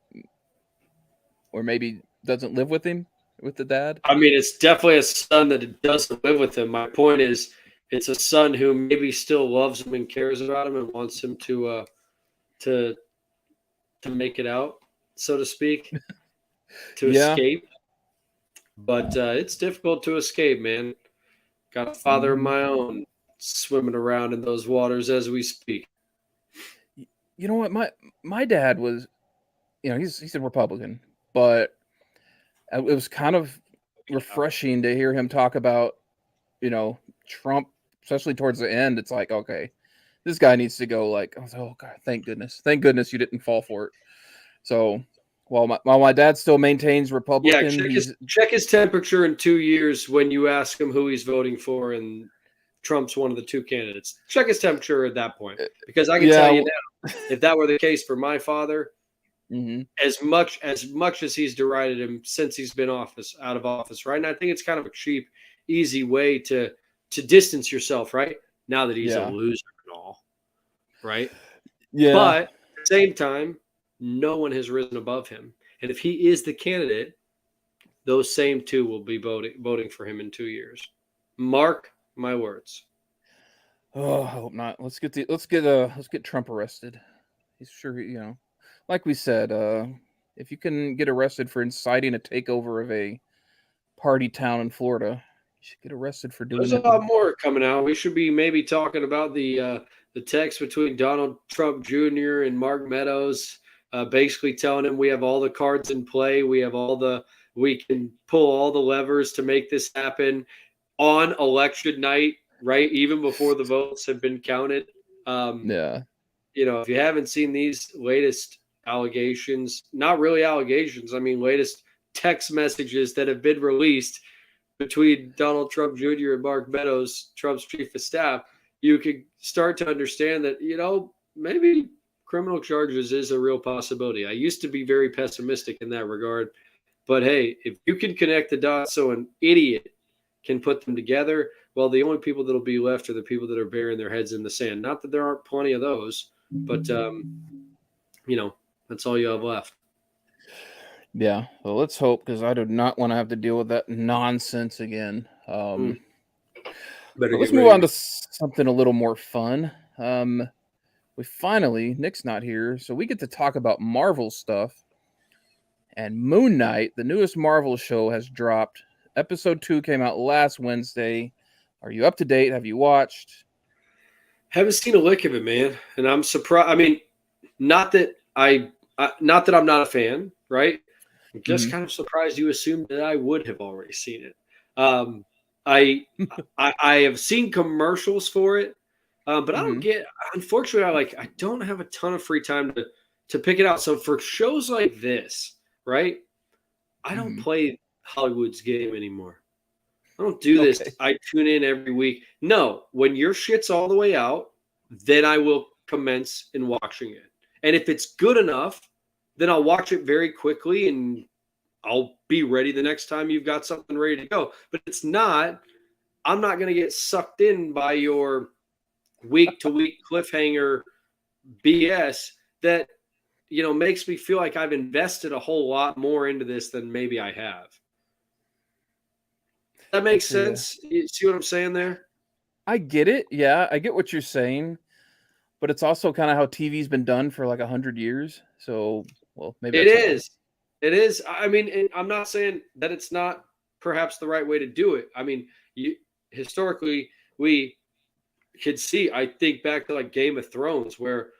[SPEAKER 1] maybe doesn't live with him, with the dad.
[SPEAKER 2] I mean, it's definitely a son that doesn't live with him. My point is, it's a son who maybe still loves him and cares about him and wants him to make it out, so to speak, to escape. But it's difficult to escape, man. Got a father of my own swimming around in those waters as we speak.
[SPEAKER 1] You know what? My dad was, he's a Republican, but it was kind of refreshing to hear him talk about, Trump, especially towards the end. It's like, okay, this guy needs to go. Like, I was like, oh God, thank goodness you didn't fall for it. So while my dad still maintains Republican,
[SPEAKER 2] check his temperature in 2 years when you ask him who he's voting for, and Trump's one of the two candidates. Check his temperature at that point, because I can tell you now, if that were the case for my father, as much as he's derided him since he's been out of office, right? And I think it's kind of a cheap, easy way to distance yourself, right? Now that he's a loser and all, right?
[SPEAKER 1] Yeah.
[SPEAKER 2] But at the same time, no one has risen above him. And if he is the candidate, those same two will be voting for him in 2 years. Mark my words.
[SPEAKER 1] Oh, I hope not. Let's get Trump arrested. He's sure, like we said, if you can get arrested for inciting a takeover of a party town in Florida, you should get arrested for doing it.
[SPEAKER 2] There's a lot more coming out. We should be maybe talking about the text between Donald Trump Jr. and Mark Meadows, basically telling him we have all the cards in play. We can pull all the levers to make this happen on election night, right? Even before the votes have been counted. If you haven't seen these latest allegations, not really allegations, I mean, latest text messages that have been released between Donald Trump Jr. and Mark Meadows, Trump's chief of staff, you could start to understand that, maybe criminal charges is a real possibility. I used to be very pessimistic in that regard, but hey, if you can connect the dots so an idiot can put them together, well, the only people that'll be left are the people that are burying their heads in the sand. Not that there aren't plenty of those, but that's all you have left.
[SPEAKER 1] Yeah, well, let's hope, because I do not want to have to deal with that nonsense again. Let's move on to something a little more fun. Nick's not here, so we get to talk about Marvel stuff. And Moon Knight, the newest Marvel show, has dropped. Episode 2 came out last Wednesday. Are you up to date? Have you watched?
[SPEAKER 2] Haven't seen a lick of it, man, and I'm surprised. I mean, not that not that I'm not a fan, right? I'm just kind of surprised you assumed that I would have already seen it. Um, I, I have seen commercials for it, but I don't get. Unfortunately, I don't have a ton of free time to pick it out. So for shows like this, right? I don't play Hollywood's game anymore. I don't do this. I tune in every week. No, when your shit's all the way out, then I will commence in watching it. And if it's good enough, then I'll watch it very quickly and I'll be ready the next time you've got something ready to go. But it's not, I'm not going to get sucked in by your week to week cliffhanger BS that, makes me feel like I've invested a whole lot more into this than maybe I have. That makes sense. You see what I'm saying there?
[SPEAKER 1] I get it. Yeah, I get what you're saying, but it's also kind of how TV's been done for like 100 years. So, well, maybe
[SPEAKER 2] it is. It is. I mean, I'm not saying that it's not perhaps the right way to do it. I mean, historically, we could see. I think back to like Game of Thrones, where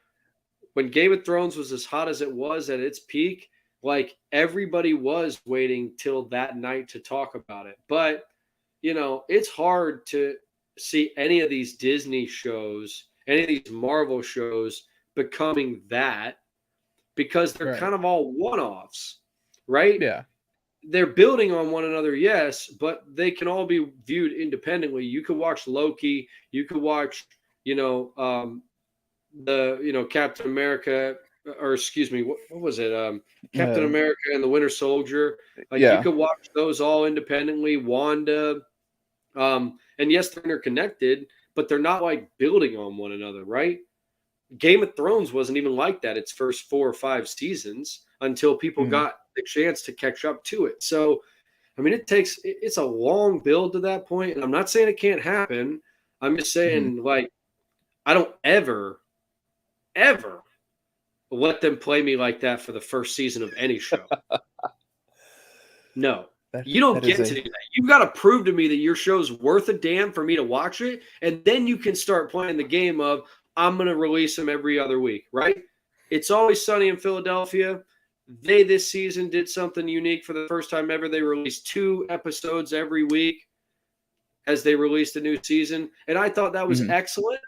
[SPEAKER 2] when Game of Thrones was as hot as it was at its peak, like everybody was waiting till that night to talk about it. But it's hard to see any of these Disney shows, any of these Marvel shows becoming that because they're kind of all one-offs, right?
[SPEAKER 1] Yeah.
[SPEAKER 2] They're building on one another, yes, but they can all be viewed independently. You could watch Loki, you could watch, Captain America, or excuse me, what was it? Captain America and the Winter Soldier. You could watch those all independently. Wanda, and yes, they're interconnected, but they're not like building on one another, right? Game of Thrones wasn't even like that its first 4 or 5 seasons until people got the chance to catch up to it. So, I mean, it's a long build to that point, and I'm not saying it can't happen. I'm just saying, I don't ever let them play me like that for the first season of any show. No. You don't get to do that. You've got to prove to me that your show's worth a damn for me to watch it, and then you can start playing the game of I'm going to release them every other week, right? It's Always Sunny in Philadelphia. They this season did something unique for the first time ever. They released 2 episodes every week as they released a new season, and I thought that was excellent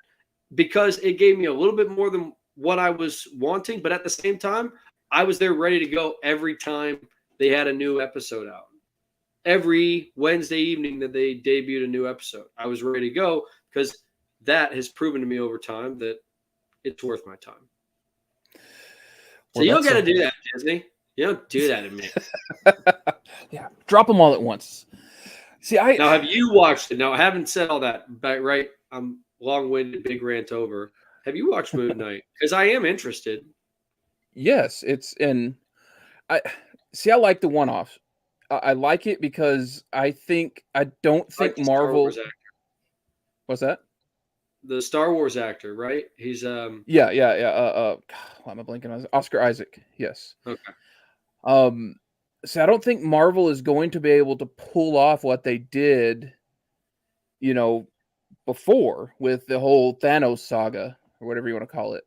[SPEAKER 2] because it gave me a little bit more than what I was wanting, but at the same time, I was there ready to go every time they had a new episode out. Every Wednesday evening that they debuted a new episode, I was ready to go because that has proven to me over time that it's worth my time. So you don't got to do that, Disney. You don't do that to me.
[SPEAKER 1] Yeah, drop them all at once. See,
[SPEAKER 2] now have you watched it? Now I haven't said all that, right? I'm long-winded, big rant over. Have you watched Moon Knight? Because I am interested.
[SPEAKER 1] Yes, I like the one-offs. I like it because I don't think Marvel. What's that?
[SPEAKER 2] The Star Wars actor, right? He's
[SPEAKER 1] yeah. Why am I blanking on Oscar Isaac? Yes.
[SPEAKER 2] Okay.
[SPEAKER 1] So I don't think Marvel is going to be able to pull off what they did, before with the whole Thanos saga or whatever you want to call it.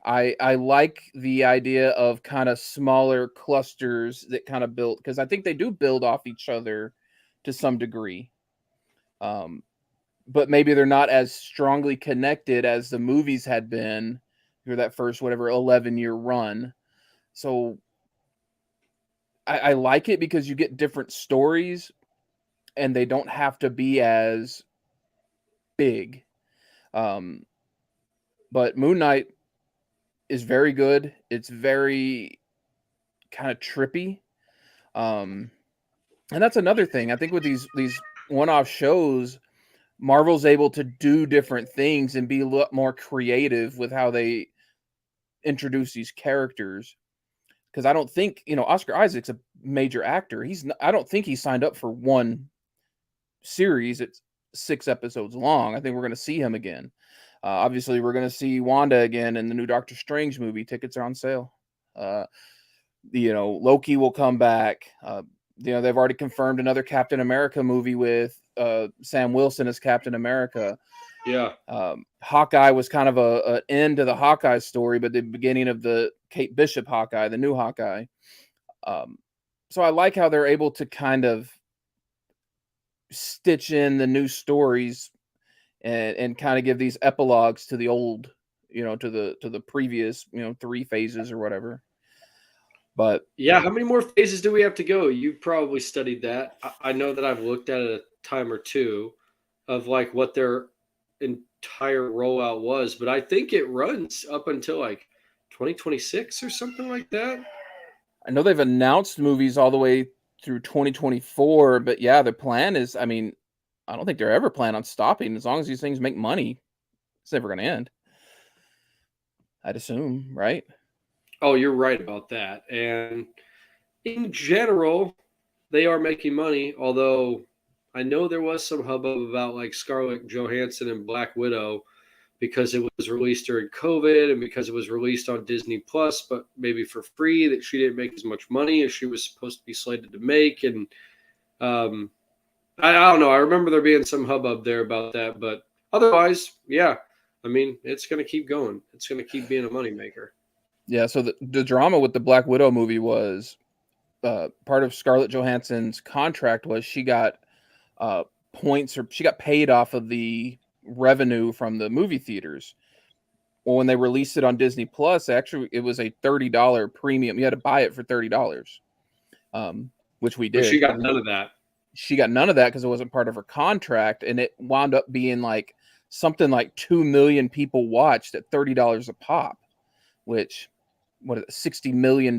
[SPEAKER 1] I like the idea of kind of smaller clusters that kind of build, because I think they do build off each other to some degree. But maybe they're not as strongly connected as the movies had been through that first 11-year run. So I like it because you get different stories and they don't have to be as big. But Moon Knight is very good. It's very kind of trippy. And that's another thing. I think with these one-off shows, Marvel's able to do different things and be a lot more creative with how they introduce these characters. Because I don't think, Oscar Isaac's a major actor. I don't think he signed up for one series. It's 6 episodes long. I think we're going to see him again. Obviously, we're going to see Wanda again in the new Doctor Strange movie. Tickets are on sale. Loki will come back. They've already confirmed another Captain America movie with Sam Wilson as Captain America.
[SPEAKER 2] Yeah.
[SPEAKER 1] Hawkeye was kind of an end to the Hawkeye story, but the beginning of the Kate Bishop Hawkeye, the new Hawkeye. So I like how they're able to kind of stitch in the new stories and kind of give these epilogues to the old, to the previous, 3 phases or whatever. But
[SPEAKER 2] yeah, how many more phases do we have to go? You probably studied that. I know that I've looked at it a time or two of like what their entire rollout was, but I think it runs up until like 2026 or something like that.
[SPEAKER 1] I know they've announced movies all the way through 2024, but yeah, the plan is, I don't think they're ever plan on stopping. As long as these things make money, it's never going to end. I'd assume, right?
[SPEAKER 2] Oh, you're right about that. And in general, they are making money, although I know there was some hubbub about like Scarlett Johansson and Black Widow because it was released during COVID and because it was released on Disney Plus, but maybe for free, that she didn't make as much money as she was supposed to be slated to make. And I don't know. I remember there being some hubbub there about that, but otherwise, yeah. It's going to keep going. It's going to keep being a moneymaker.
[SPEAKER 1] Yeah, so the drama with the Black Widow movie was part of Scarlett Johansson's contract was she got points, or she got paid off of the revenue from the movie theaters. Well, when they released it on Disney Plus, actually it was a $30 premium. You had to buy it for $30, which we did.
[SPEAKER 2] But she got none of that.
[SPEAKER 1] She got none of that because it wasn't part of her contract, and it wound up being like something like 2 million people watched at $30 a pop, which $60 million.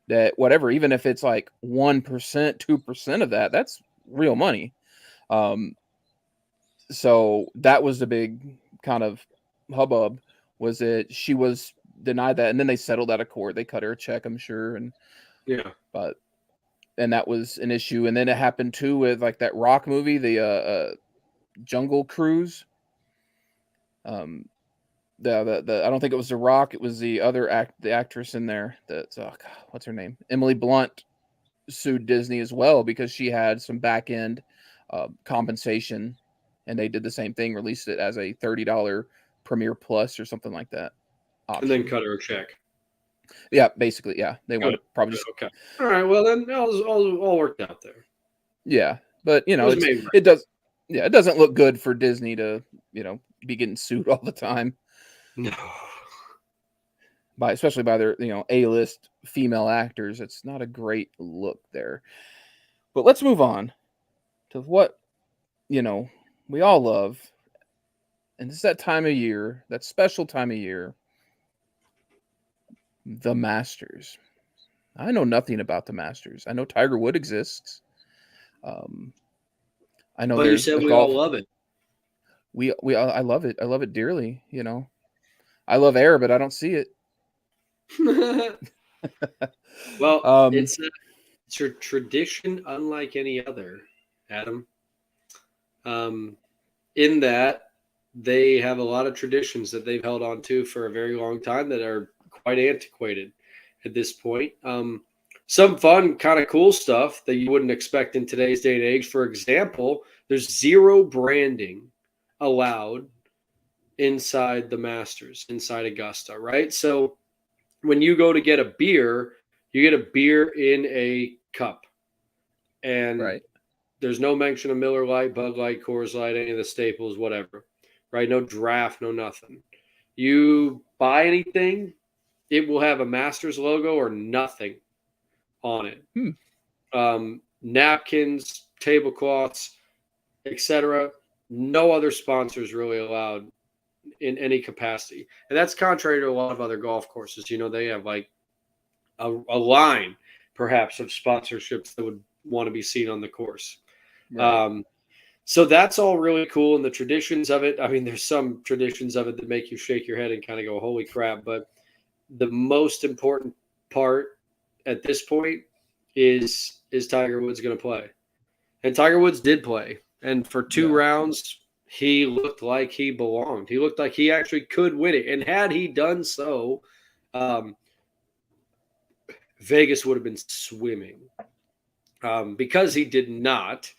[SPEAKER 1] That whatever, even if it's like 1%, 2% of that, that's real money. So that was the big kind of hubbub, was that she was denied that, and then they settled out of court. They cut her a check, I'm sure, and and that was an issue. And then it happened too with like that Rock movie, the Jungle Cruise. The I don't think it was The Rock. It was the other the actress in there. That's what's her name? Emily Blunt sued Disney as well because she had some back end compensation, and they did the same thing, released it as a $30 Premiere Plus or something like that
[SPEAKER 2] option. And then cut her a check.
[SPEAKER 1] Yeah, basically, yeah. They want to probably just
[SPEAKER 2] okay. All right, well then all worked out there.
[SPEAKER 1] Yeah, but it does. Yeah, it doesn't look good for Disney to be getting sued all the time.
[SPEAKER 2] No.
[SPEAKER 1] Especially by their A-list female actors. It's not a great look there. But let's move on to what we all love, and it's that time of year, that special time of year, the Masters. I know nothing about the Masters. I know Tiger Woods exists. I know
[SPEAKER 2] you said we all love it.
[SPEAKER 1] I love it. I love it dearly. I love air, but I don't see it.
[SPEAKER 2] Well, it's a tradition unlike any other, Adam. In that they have a lot of traditions that they've held on to for a very long time that are quite antiquated at this point. Some fun, kind of cool stuff that you wouldn't expect in today's day and age. For example, there's zero branding allowed inside the Masters, inside Augusta, right? So when you go to get a beer, you get a beer in a cup. And there's no mention of Miller Lite, Bud Light, Coors Light, any of the staples, whatever, right? No draft, no nothing. You buy anything, it will have a Masters logo or nothing on it. Napkins, tablecloths, etc. No other sponsors really allowed in any capacity. And that's contrary to a lot of other golf courses. They have like a line, perhaps, of sponsorships that would want to be seen on the course. Right. So that's all really cool. And the traditions of it, there's some traditions of it that make you shake your head and kind of go, holy crap. But the most important part at this point is Tiger Woods going to play? And Tiger Woods did play. And for 2 rounds, he looked like he belonged. He looked like he actually could win it. And had he done so, Vegas would have been swimming. Because he did not,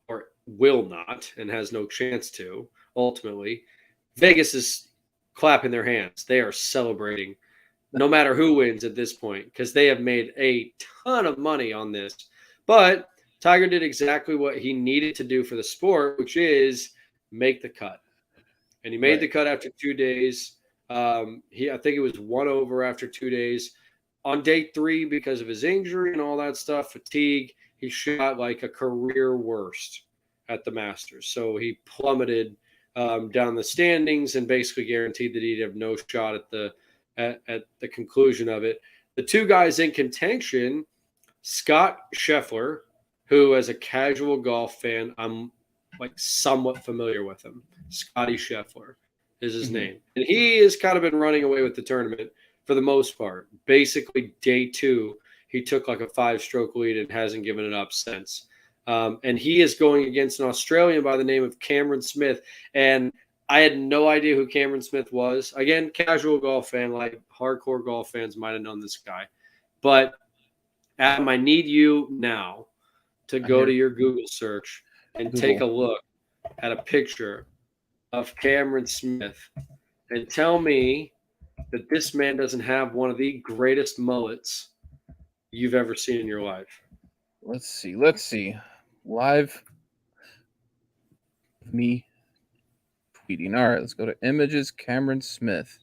[SPEAKER 2] or will not, and has no chance to, ultimately, Vegas is clapping their hands. They are celebrating no matter who wins at this point because they have made a ton of money on this. But Tiger did exactly what he needed to do for the sport, which is make the cut. And he made the cut after 2 days. I think it was 1 over after 2 days. On day 3, because of his injury and all that stuff, fatigue, he shot like a career worst at the Masters. So he plummeted down the standings and basically guaranteed that he'd have no shot at the conclusion of it. The 2 guys in contention, Scott Scheffler, who as a casual golf fan, I'm like somewhat familiar with him. Scotty Scheffler is his name. And he has kind of been running away with the tournament for the most part. Basically, day 2, he took like a 5-stroke lead and hasn't given it up since. And he is going against an Australian by the name of Cameron Smith. And I had no idea who Cameron Smith was. Again, casual golf fan, like hardcore golf fans might have known this guy. But Adam, I need you now to go to your Google search and take a look at a picture of Cameron Smith and tell me that this man doesn't have one of the greatest mullets you've ever seen in your life.
[SPEAKER 1] Let's see. Live me tweeting. All right, let's go to images. Cameron Smith.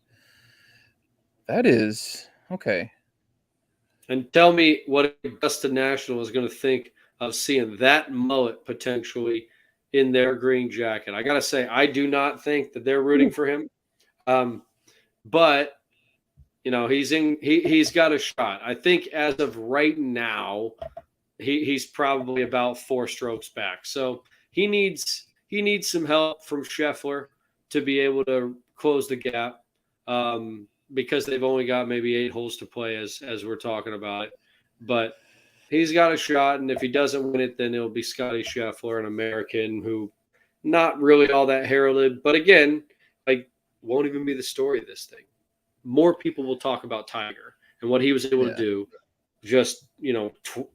[SPEAKER 1] That is okay.
[SPEAKER 2] And tell me what Augusta National is going to think of seeing that mullet potentially in their green jacket. I got to say, I do not think that they're rooting for him. But you know, he's got a shot. I think as of right now, he's probably about 4 strokes back. So he needs some help from Scheffler to be able to close the gap. Because they've only got maybe 8 holes to play as we're talking about it. But he's got a shot, and if he doesn't win it, then it'll be Scotty Scheffler, an American who not really all that heralded. But again, like, won't even be the story of this thing. More people will talk about Tiger and what he was able to do just,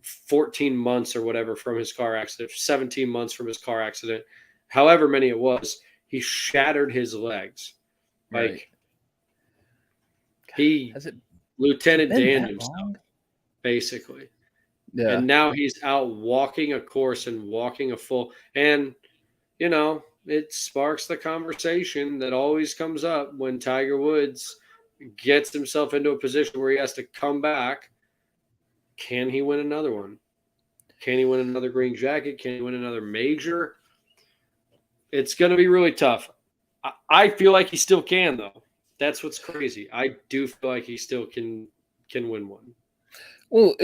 [SPEAKER 2] 14 months or whatever from his car accident, 17 months from his car accident, however many it was. He shattered his legs. Like, he Lieutenant Dan himself, basically. Yeah. And now he's out walking a course and walking a full. And, it sparks the conversation that always comes up when Tiger Woods gets himself into a position where he has to come back. Can he win another one? Can he win another green jacket? Can he win another major? It's going to be really tough. I feel like he still can, though. That's what's crazy. I do feel like he still can win one.
[SPEAKER 1] Well,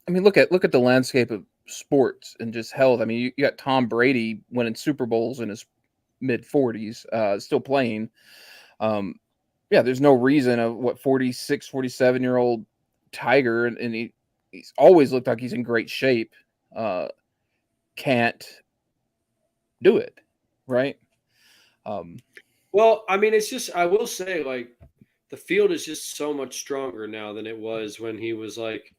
[SPEAKER 1] look at the landscape of sports and just health. I mean, you got Tom Brady winning Super Bowls in his mid-40s, still playing. There's no reason of 46, 47-year-old Tiger, and he's always looked like he's in great shape, can't do it, right?
[SPEAKER 2] Well, I mean, it's just, I will say, like, the field is just so much stronger now than it was when he was, like,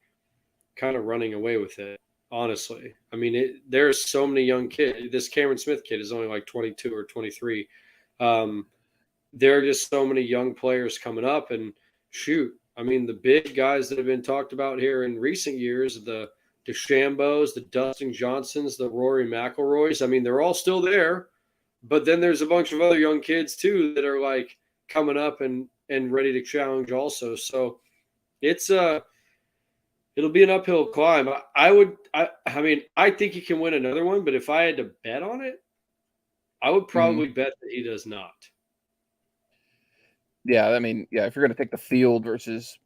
[SPEAKER 2] kind of running away with it, honestly. I mean, there's so many young kids. This Cameron Smith kid is only like 22 or 23. There are just so many young players coming up, and shoot, I mean, the big guys that have been talked about here in recent years, the DeChambos, the Dustin Johnsons, the Rory McIlroys, I mean, they're all still there. But then there's a bunch of other young kids too that are like coming up and ready to challenge also. So it'll be an uphill climb. I mean, I think he can win another one, but if I had to bet on it, I would probably bet that he does not.
[SPEAKER 1] Yeah, I mean, if you're going to take the field versus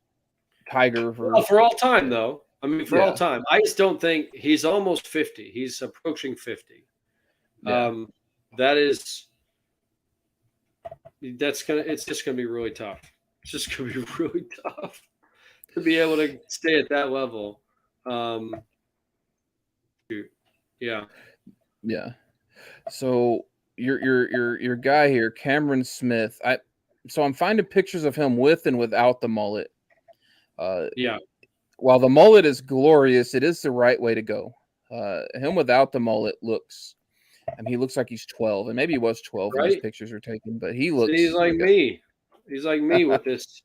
[SPEAKER 1] Tiger
[SPEAKER 2] for all time, though. I mean, for all time. I just don't think he's almost 50. He's approaching 50. Yeah. It's just gonna be really tough. It's just gonna be really tough to be able to stay at that level. Yeah.
[SPEAKER 1] So your guy here, Cameron Smith. I'm finding pictures of him with and without the mullet. while the mullet is glorious, it is the right way to go. Him without the mullet looks. I mean, he looks like he's 12, and maybe he was 12 when these
[SPEAKER 2] right?
[SPEAKER 1] pictures are taken, but he
[SPEAKER 2] See, he's
[SPEAKER 1] looks
[SPEAKER 2] like
[SPEAKER 1] like
[SPEAKER 2] me. He's like me with this.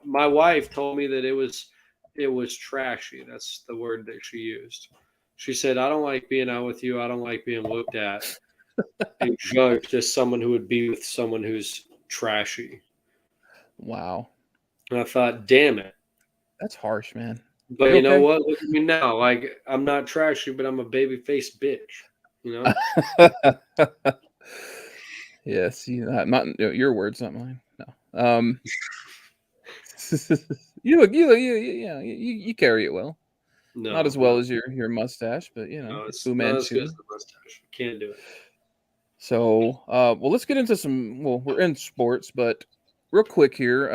[SPEAKER 2] My wife told me that it was trashy. That's the word that she used. She said, "I don't like being out with you. I don't like being looked at and judged as someone who would be with someone who's trashy."
[SPEAKER 1] wow,
[SPEAKER 2] And I thought, damn it.
[SPEAKER 1] that's harsh, man.
[SPEAKER 2] But
[SPEAKER 1] You
[SPEAKER 2] you know
[SPEAKER 1] okay?
[SPEAKER 2] what? Look at me now. Like, I'm not trashy, but I'm a baby faced bitch. You know?
[SPEAKER 1] Yes, not your words, not mine. No. You carry it well. Not
[SPEAKER 2] No,
[SPEAKER 1] as well
[SPEAKER 2] no,
[SPEAKER 1] as your mustache, but
[SPEAKER 2] no.
[SPEAKER 1] it's
[SPEAKER 2] It's
[SPEAKER 1] Fu
[SPEAKER 2] not as good
[SPEAKER 1] Manchu.
[SPEAKER 2] as the mustache. Can't do it.
[SPEAKER 1] So, well, let's get into some. Well, we're in sports, but real quick here,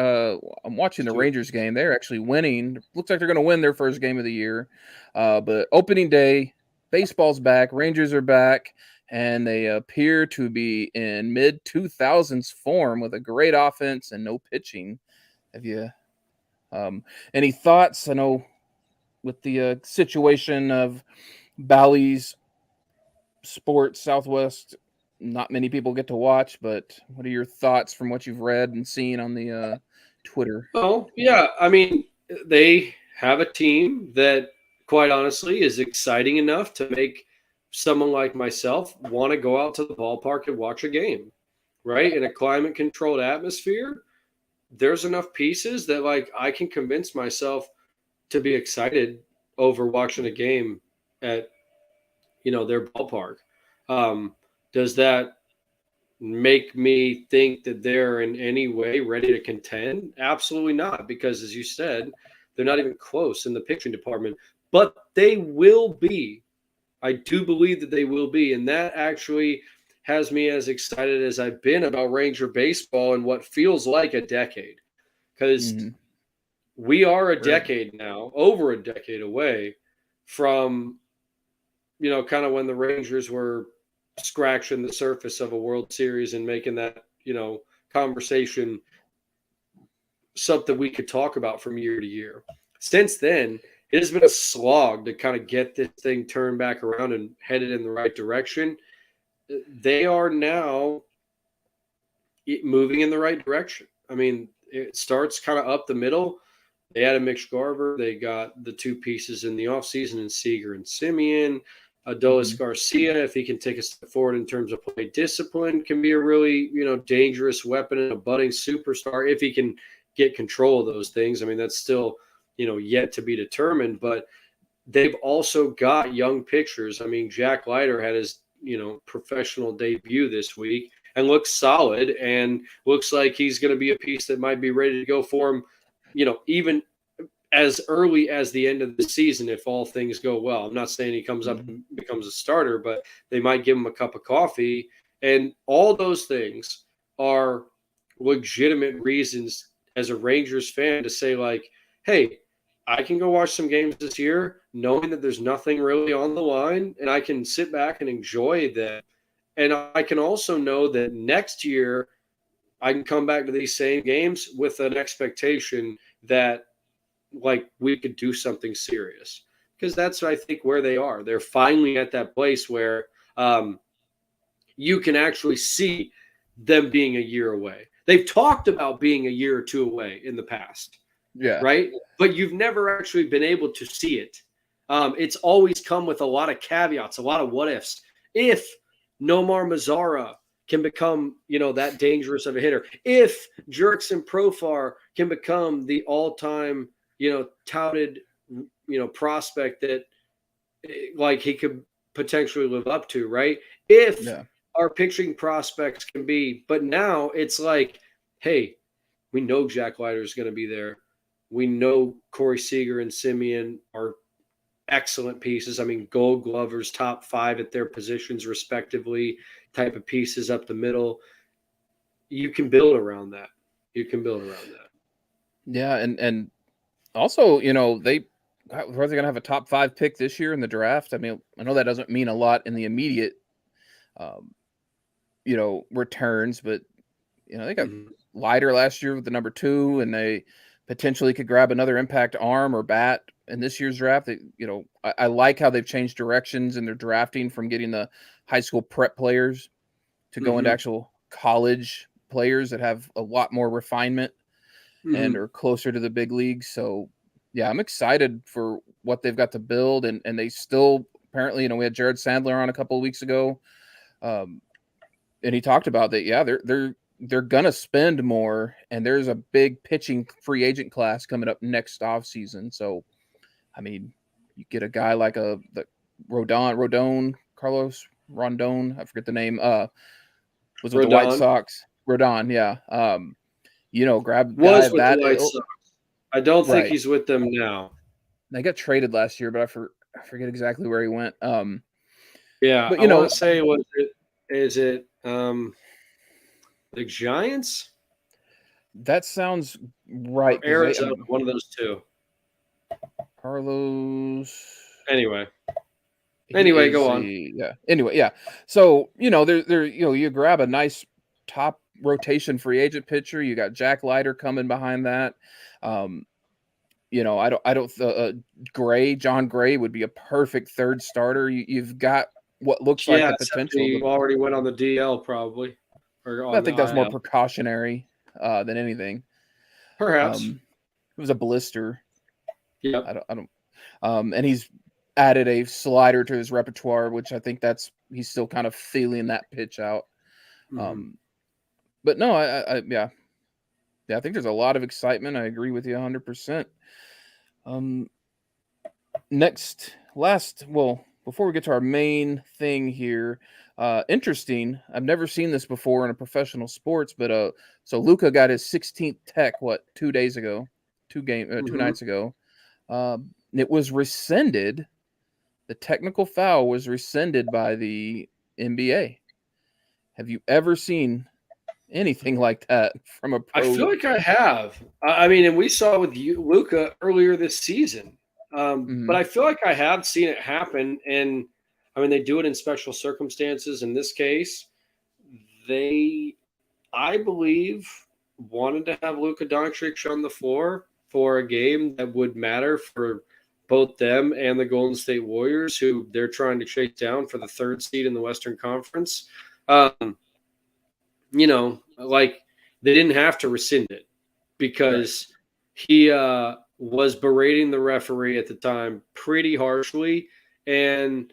[SPEAKER 1] I'm watching the
[SPEAKER 2] Let's do it.
[SPEAKER 1] Rangers game. They're actually winning. Looks like they're going to win their first game of the year. But opening day, baseball's back. Rangers are back, and they appear to be in mid 2000s form with a great offense and no pitching. Have you any thoughts? I know with the situation of Bally's Sports Southwest, not many people get to watch, but what are your thoughts from what you've read and seen on the Twitter?
[SPEAKER 2] Oh, yeah. I mean, they have a team that, quite honestly, is exciting enough to make someone like myself want to go out to the ballpark and watch a game, right? In a climate controlled atmosphere, there's enough pieces that, like, I can convince myself to be excited over watching a game at, their ballpark. Um, does that make me think that they're in any way ready to contend? Absolutely not, because as you said, they're not even close in the pitching department, but they will be. I do believe that they will be. And that actually has me as excited as I've been about Ranger baseball in what feels like a decade. Because
[SPEAKER 1] Mm-hmm.
[SPEAKER 2] we are a
[SPEAKER 1] Right.
[SPEAKER 2] decade now, over a decade away from, kind of when the Rangers were scratching the surface of a World Series and making that, conversation something we could talk about from year to year. Since then, it has been a slog to kind of get this thing turned back around and headed in the right direction. They are now moving in the right direction. I mean, it starts kind of up the middle. They added Mitch Garver. They got the two pieces in the offseason in Seager and Simeon. Adolis
[SPEAKER 1] Mm-hmm.
[SPEAKER 2] Garcia, if he can take a step forward in terms of play discipline, can be a really, dangerous weapon and a budding superstar if he can get control of those things. I mean, that's still, yet to be determined. But they've also got young pitchers. I mean, Jack Leiter had his, professional debut this week and looks solid and looks like he's going to be a piece that might be ready to go for him, even as early as the end of the season if all things go well. I'm not saying he comes up and becomes a starter, but they might give him a cup of coffee. And all those things are legitimate reasons as a Rangers fan to say, like, hey, I can go watch some games this year knowing that there's nothing really on the line and I can sit back and enjoy that. And I can also know that next year I can come back to these same games with an expectation that, like, we could do something serious, because that's, I think, where they are. They're finally at that place where you can actually see them being a year away. They've talked about being a year or two away in the past,
[SPEAKER 1] Yeah.
[SPEAKER 2] right? But you've never actually been able to see it. It's always come with a lot of caveats, a lot of what ifs. If Nomar Mazara can become, that dangerous of a hitter, if Jurickson Profar can become the all-time, touted, prospect that, like, he could potentially live up to, right? If
[SPEAKER 1] Yeah.
[SPEAKER 2] our pitching prospects can be, but now it's like, hey, we know Jack Leiter is going to be there. We know Corey Seager and Simeon are excellent pieces. I mean, Gold Glovers, top 5 at their positions respectively, type of pieces up the middle. You can build around that. You can build around that.
[SPEAKER 1] Yeah, and also, they are they going to have a top 5 pick this year in the draft? I mean, I know that doesn't mean a lot in the immediate, um, returns, but they got Leiter last year with the number 2, and they potentially could grab another impact arm or bat in this year's draft. I like how they've changed directions in their drafting from getting the high school prep players to go into actual college players that have a lot more refinement and are closer to the big leagues. So, yeah, I'm excited for what they've got to build. And they still apparently, we had Jared Sandler on a couple of weeks ago, and he talked about that. Yeah, they're gonna spend more, and there's a big pitching free agent class coming up next offseason. So, I mean, you get a guy like the Carlos Rondon, I forget the name. Was with the White Sox. Rodon, yeah. Grab a guy
[SPEAKER 2] was with
[SPEAKER 1] that
[SPEAKER 2] the White Sox. I don't think he's with them now.
[SPEAKER 1] They got traded last year, but I forget exactly where he went.
[SPEAKER 2] Yeah, but I want to say, is it the Giants?
[SPEAKER 1] That sounds right.
[SPEAKER 2] Arizona, one of those two.
[SPEAKER 1] Carlos.
[SPEAKER 2] Anyway, go on.
[SPEAKER 1] Yeah. Anyway, yeah. So you grab a nice top rotation free agent pitcher. You got Jack Leiter coming behind that. John Gray would be a perfect third starter. You've got what looks like the potential.
[SPEAKER 2] He already went on the DL probably.
[SPEAKER 1] I think that was more precautionary than anything.
[SPEAKER 2] Perhaps
[SPEAKER 1] it was a blister.
[SPEAKER 2] Yeah,
[SPEAKER 1] I don't. And he's added a slider to his repertoire, which I think he's still kind of feeling that pitch out. But no, I think there's a lot of excitement. I agree with you 100%. Before we get to our main thing here, interesting. I've never seen this before in a professional sports, but so Luka got his 16th tech 2 days ago, 2 nights ago. It was rescinded. The technical foul was rescinded by the NBA. Have you ever seen anything like that from a pro?
[SPEAKER 2] I feel like I have. I mean, and we saw with Luka earlier this season. But I feel like I have seen it happen. And I mean, they do it in special circumstances. In this case, I believe, wanted to have Luka Doncic on the floor for a game that would matter for both them and the Golden State Warriors, who they're trying to chase down for the 3rd seed in the Western Conference. Like they didn't have to rescind it because he was berating the referee at the time pretty harshly. And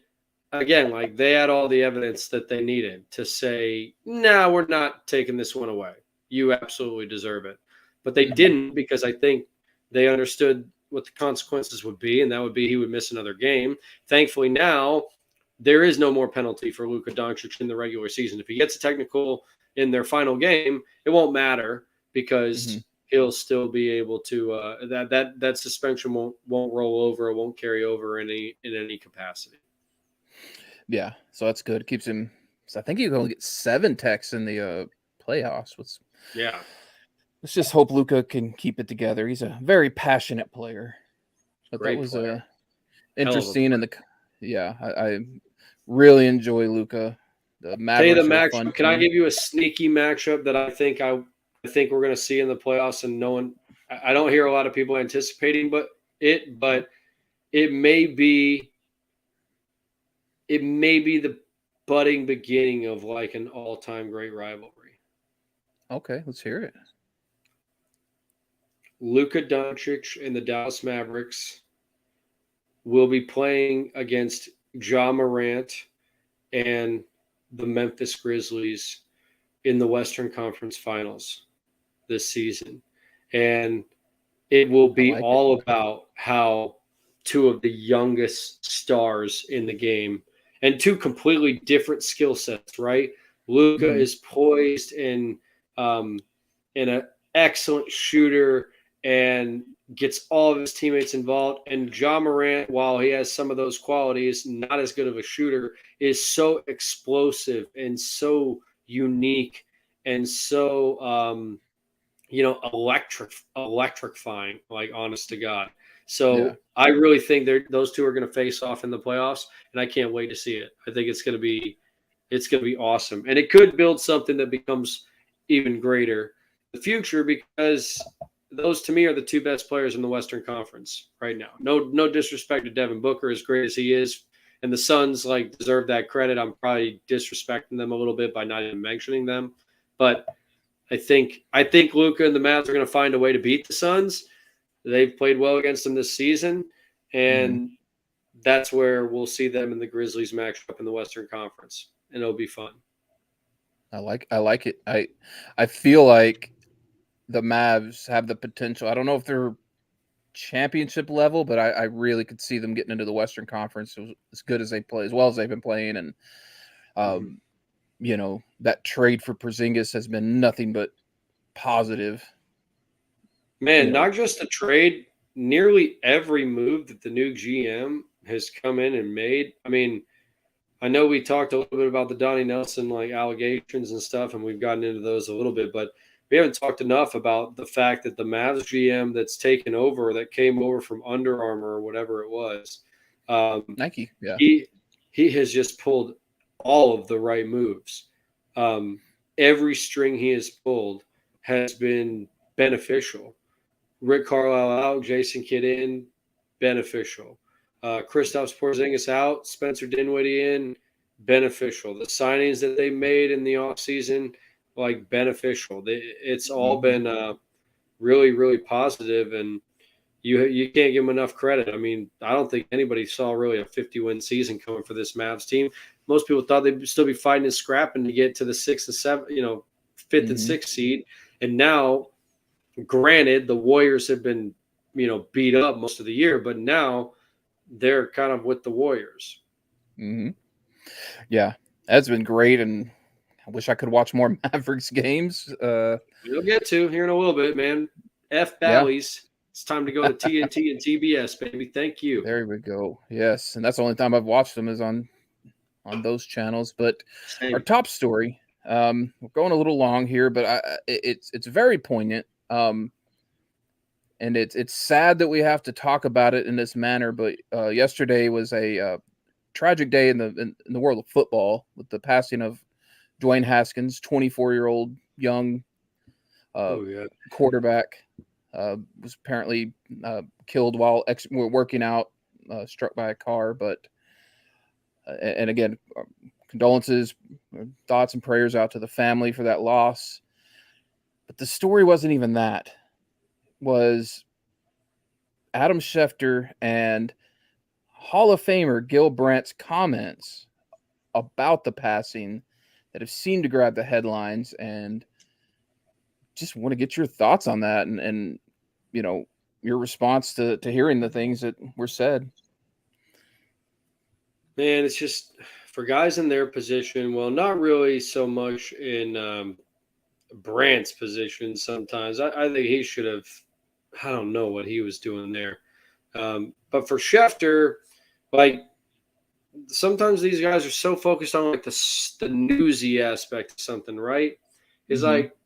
[SPEAKER 2] again, like they had all the evidence that they needed to say, no, we're not taking this one away. You absolutely deserve it. But they didn't, because I think they understood what the consequences would be, and that would be he would miss another game. Thankfully now there is no more penalty for Luka Doncic in the regular season. If he gets a technical in their final game, it won't matter because he'll still be able to that suspension won't roll over, it won't carry over in any capacity.
[SPEAKER 1] Yeah, so that's good. It keeps him. So I think he's going to get 7 techs in the playoffs. Let's just hope Luka can keep it together. He's a very passionate player. But
[SPEAKER 2] Great
[SPEAKER 1] that was
[SPEAKER 2] player.
[SPEAKER 1] Interesting. I really enjoy Luka. The matchup.
[SPEAKER 2] Can I give you a sneaky matchup that I think we're going to see in the playoffs, and I don't hear a lot of people anticipating, but it may be the budding beginning of like an all-time great rivalry.
[SPEAKER 1] Okay, let's hear it.
[SPEAKER 2] Luka Doncic and the Dallas Mavericks will be playing against Ja Morant and the Memphis Grizzlies in the Western Conference Finals this season. And it will be about how 2 of the youngest stars in the game and 2 completely different skill sets, right? Luka is poised and an excellent shooter and gets all of his teammates involved. And Ja Morant, while he has some of those qualities, not as good of a shooter, is so explosive and so unique and so electrifying, like, honest to God. So I really think those 2 are going to face off in the playoffs, and I can't wait to see it. I think it's going to be awesome, and it could build something that becomes even greater in the future, because those to me are the two best players in the Western Conference right now. No disrespect to Devin Booker, as great as he is, and the Suns like deserve that credit. I'm probably disrespecting them a little bit by not even mentioning them, but I think Luka and the Mavs are going to find a way to beat the Suns. They've played well against them this season, and that's where we'll see them and the Grizzlies match up in the Western Conference, and it'll be fun.
[SPEAKER 1] I like it. I feel like the Mavs have the potential. I don't know if they're championship level, but I really could see them getting into the Western Conference as good as they play, as well as they've been playing. And you know, that trade for Porzingis has been nothing but positive.
[SPEAKER 2] Man, not just a trade. Nearly every move that the new GM has come in and made. I mean, I know we talked a little bit about the Donnie Nelson like allegations and stuff, and we've gotten into those a little bit, but we haven't talked enough about the fact that the Mavs GM that's taken over, that came over from Under Armour or whatever it was,
[SPEAKER 1] Nike, yeah,
[SPEAKER 2] he has just pulled all of the right moves. Every string he has pulled has been beneficial. Rick Carlisle out, Jason Kidd in, beneficial. Kristaps Porzingis out, Spencer Dinwiddie in, beneficial. The signings that they made in the offseason, like beneficial. It's all been really, really positive, and you can't give them enough credit. I mean, I don't think anybody saw really a 50-win season coming for this Mavs team. Most people thought they'd still be fighting and scrapping to get to the 6th and 7th, 5th and 6th seed. And now, granted, the Warriors have been, beat up most of the year, but now they're kind of with the Warriors.
[SPEAKER 1] Yeah, that's been great, and I wish I could watch more Mavericks games.
[SPEAKER 2] We'll get to here in a little bit, man. Bally's. It's time to go to TNT and TBS, baby. Thank you.
[SPEAKER 1] There we go. Yes, and that's the only time I've watched them is on those channels. But our top story, we're going a little long here, but it's very poignant. And it's sad that we have to talk about it in this manner. But yesterday was a tragic day in the world of football with the passing of Dwayne Haskins, 24-year-old young quarterback. Was apparently killed while working out, struck by a car. But and again, condolences, thoughts and prayers out to the family for that loss. But the story wasn't even that. It was Adam Schefter and Hall of Famer Gil Brandt's comments about the passing that have seemed to grab the headlines, and just want to get your thoughts on that and your response to hearing the things that were said.
[SPEAKER 2] Man, it's just for guys in their position. Well, not really so much in Brandt's position. Sometimes I think he should have. I don't know what he was doing there. But for Schefter, like sometimes these guys are so focused on like the newsy aspect of something, right? It's like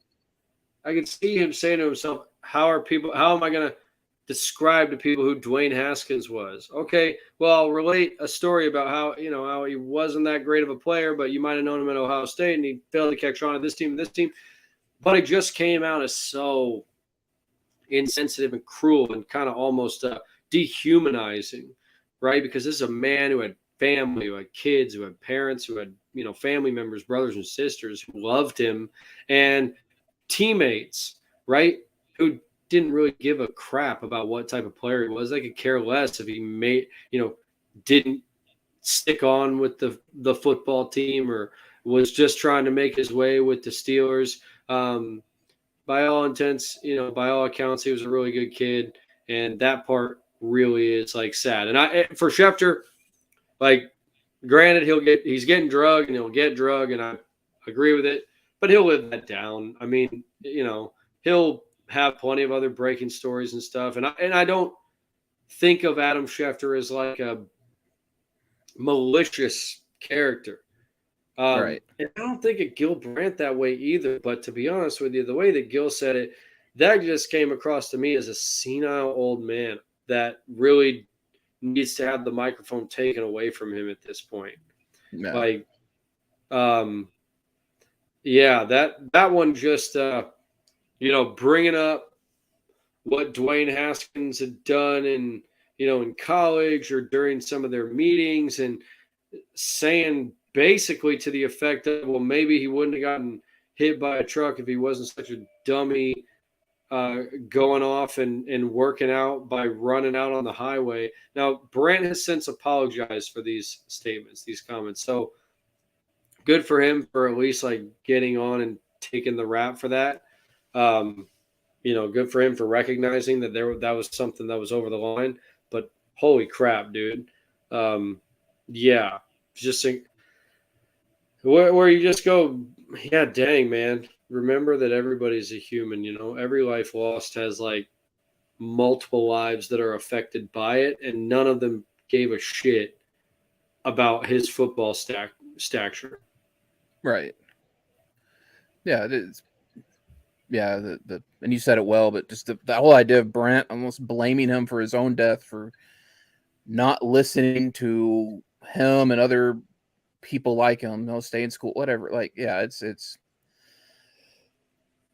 [SPEAKER 2] I can see him saying to himself, how am I going to describe to people who Dwayne Haskins was? Okay, well, I'll relate a story about how he wasn't that great of a player, but you might have known him at Ohio State and he failed to catch on to this team and this team. But it just came out as so insensitive and cruel and kind of almost dehumanizing, right? Because this is a man who had family, who had kids, who had parents, who had family members, brothers and sisters who loved him, and teammates, right, who didn't really give a crap about what type of player he was. They could care less if he didn't stick on with the football team or was just trying to make his way with the Steelers. By all intents, by all accounts, he was a really good kid, and that part really is like sad. And for Schefter, like, granted, he's getting drugged and he'll get drugged, and I agree with it, but he'll live that down. I mean, he'll have plenty of other breaking stories and stuff, and I don't think of Adam Schefter as like a malicious character.
[SPEAKER 1] Right.
[SPEAKER 2] And I don't think of Gil Brandt that way either. But to be honest with you, the way that Gil said it, that just came across to me as a senile old man that really needs to have the microphone taken away from him at this point.
[SPEAKER 1] No.
[SPEAKER 2] Like, that one just, bringing up what Dwayne Haskins had done in college or during some of their meetings, and saying basically to the effect of, well, maybe he wouldn't have gotten hit by a truck if he wasn't such a dummy, going off and working out by running out on the highway. Now, Brent has since apologized for these statements, these comments. So good for him for at least like getting on and taking the rap for that. Good for him for recognizing that was something that was over the line. But holy crap, dude. Yeah, just where you just go, yeah, dang, man. Remember that everybody's a human. Every life lost has like multiple lives that are affected by it, and none of them gave a shit about his football stature.
[SPEAKER 1] Right. Yeah, it is. Yeah, and you said it well, but just the whole idea of Brent almost blaming him for his own death for not listening to him and other people like him, stay in school, whatever. Like, yeah,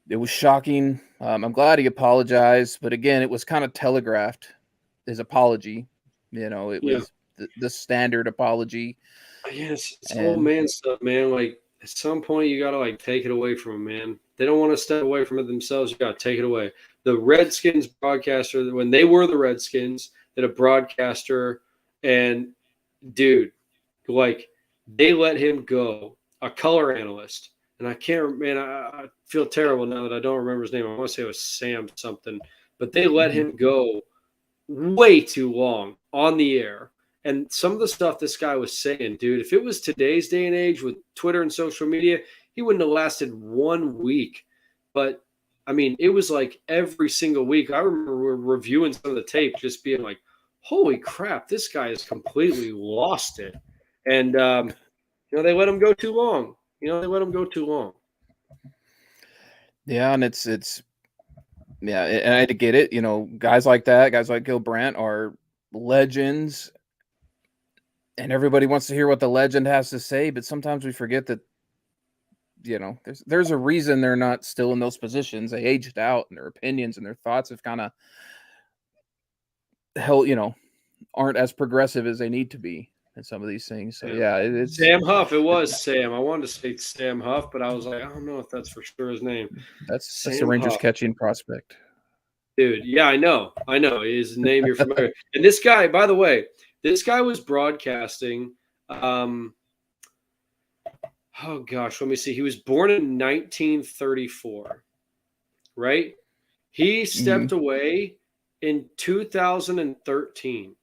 [SPEAKER 1] it was shocking. I'm glad he apologized, but again, it was kind of telegraphed, his apology. It was the standard apology.
[SPEAKER 2] Yes, it's old man stuff, man. Like, at some point, you got to like take it away from them, man. They don't want to step away from it themselves. You got to take it away. The Redskins broadcaster, when they were the Redskins, that a broadcaster, and dude, like, they let him go, a color analyst. And I can't, man, I feel terrible now that I don't remember his name. I want to say it was Sam something, but they let him go way too long on the air. And some of the stuff this guy was saying, dude, if it was today's day and age with Twitter and social media, he wouldn't have lasted 1 week. But I mean, it was like every single week. I remember reviewing some of the tape, just being like, holy crap, this guy has completely lost it. And, they let him go too long.
[SPEAKER 1] Yeah, and it's yeah, and I had to get it. Guys like that, guys like Gil Brandt are legends, and everybody wants to hear what the legend has to say, but sometimes we forget that there's a reason they're not still in those positions. They aged out, and their opinions and their thoughts have kind of aren't as progressive as they need to be in some of these things. So yeah, it's
[SPEAKER 2] Sam Huff. It was Sam. I wanted to say Sam Huff, but I was like, I don't know if that's for sure his name.
[SPEAKER 1] That's the Rangers
[SPEAKER 2] Huff.
[SPEAKER 1] catching prospect.
[SPEAKER 2] Dude, yeah, I know. His name you're familiar. And this guy, by the way, was broadcasting. Oh gosh, let me see. He was born in 1934, right? He stepped away in 2013.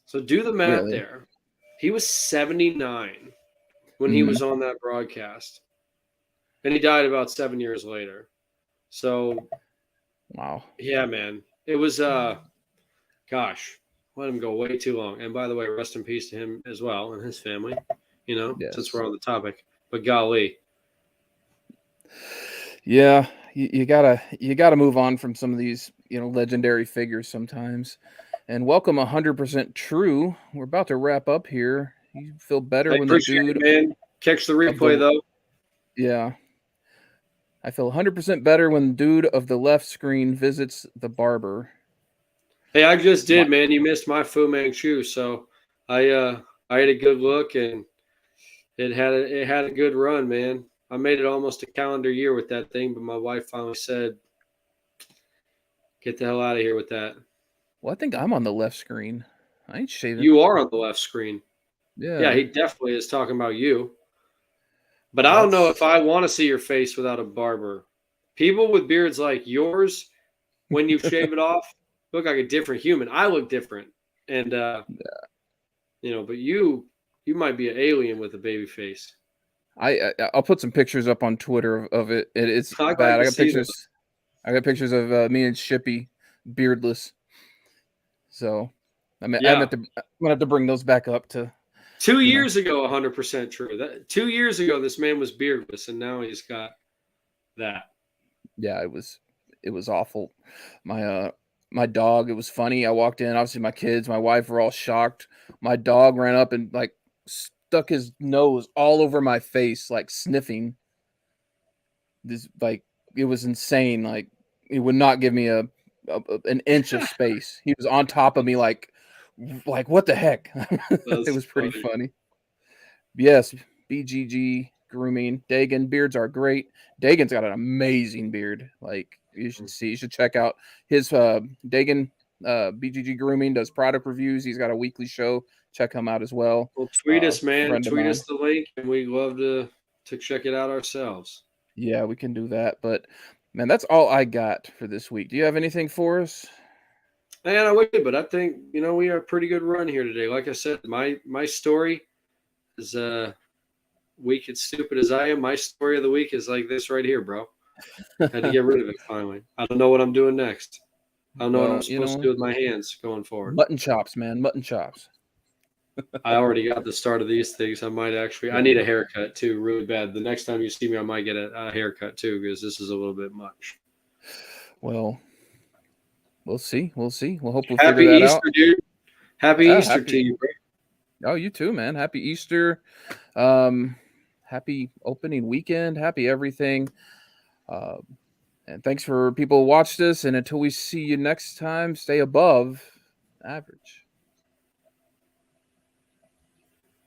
[SPEAKER 2] So do the math there. He was 79 when he was on that broadcast. And he died about 7 years later. So,
[SPEAKER 1] wow.
[SPEAKER 2] Yeah, man. It was, gosh, let him go way too long. And by the way, rest in peace to him as well and his family,
[SPEAKER 1] Yes.
[SPEAKER 2] Since we're on the topic. But golly.
[SPEAKER 1] Yeah, you gotta move on from some of these, legendary figures sometimes. And welcome 100% True. We're about to wrap up here. You feel better when the dude,
[SPEAKER 2] man. Catch the replay though.
[SPEAKER 1] Yeah. I feel 100% better when the dude of the left screen visits the barber.
[SPEAKER 2] Hey, I just did, man. You missed my Fu Manchu, so I had a good look, and it had a good run, man. I made it almost a calendar year with that thing, but my wife finally said, "Get the hell out of here with that."
[SPEAKER 1] Well, I think I'm on the left screen. I ain't shaving.
[SPEAKER 2] You are on the left screen.
[SPEAKER 1] Yeah,
[SPEAKER 2] he definitely is talking about you. But I don't know if I want to see your face without a barber. People with beards like yours, when you shave it off, look like a different human. I look different, and but you might be an alien with a baby face.
[SPEAKER 1] I'll put some pictures up on Twitter of it. It's bad. I got pictures. I got pictures of me and Shippy beardless. So I'm gonna have to bring those back up to
[SPEAKER 2] 2 years ago. 100% true. 2 years ago, this man was beardless, and now he's got that.
[SPEAKER 1] Yeah, it was awful. My dog. It was funny. I walked in. Obviously, my kids, my wife were all shocked. My dog ran up and like stuck his nose all over my face, like sniffing. This like it was insane. Like he would not give me an inch of space. He was on top of me, like what the heck? It was pretty funny. Yes, BGG grooming. Dagan beards are great. Dagan's got an amazing beard. Like you should see. You should check out his Dagan BGG grooming does product reviews. He's got a weekly show. Check him out as well.
[SPEAKER 2] Well, tweet us, man. Tweet us the link, and we'd love to check it out ourselves.
[SPEAKER 1] Yeah, we can do that. But man, that's all I got for this week. Do you have anything for us?
[SPEAKER 2] Man, I would, but I think we are a pretty good run here today. Like I said, my story is weak and stupid as I am. My story of the week is like this right here, bro. Had to get rid of it finally. I don't know what I'm doing next. I don't know what I'm supposed to do with my hands going forward.
[SPEAKER 1] Mutton chops, man. Mutton chops.
[SPEAKER 2] I already got the start of these things. I need a haircut too, really bad. The next time you see me, I might get a haircut too, because this is a little bit much.
[SPEAKER 1] Well, we'll see. We'll see. We'll hope we'll
[SPEAKER 2] Happy
[SPEAKER 1] figure that
[SPEAKER 2] Easter,
[SPEAKER 1] out.
[SPEAKER 2] dude. Happy Easter to you, bro.
[SPEAKER 1] Oh, you too, man. Happy Easter. Happy opening weekend. Happy everything. And thanks for people who watched this. And until we see you next time, stay above average.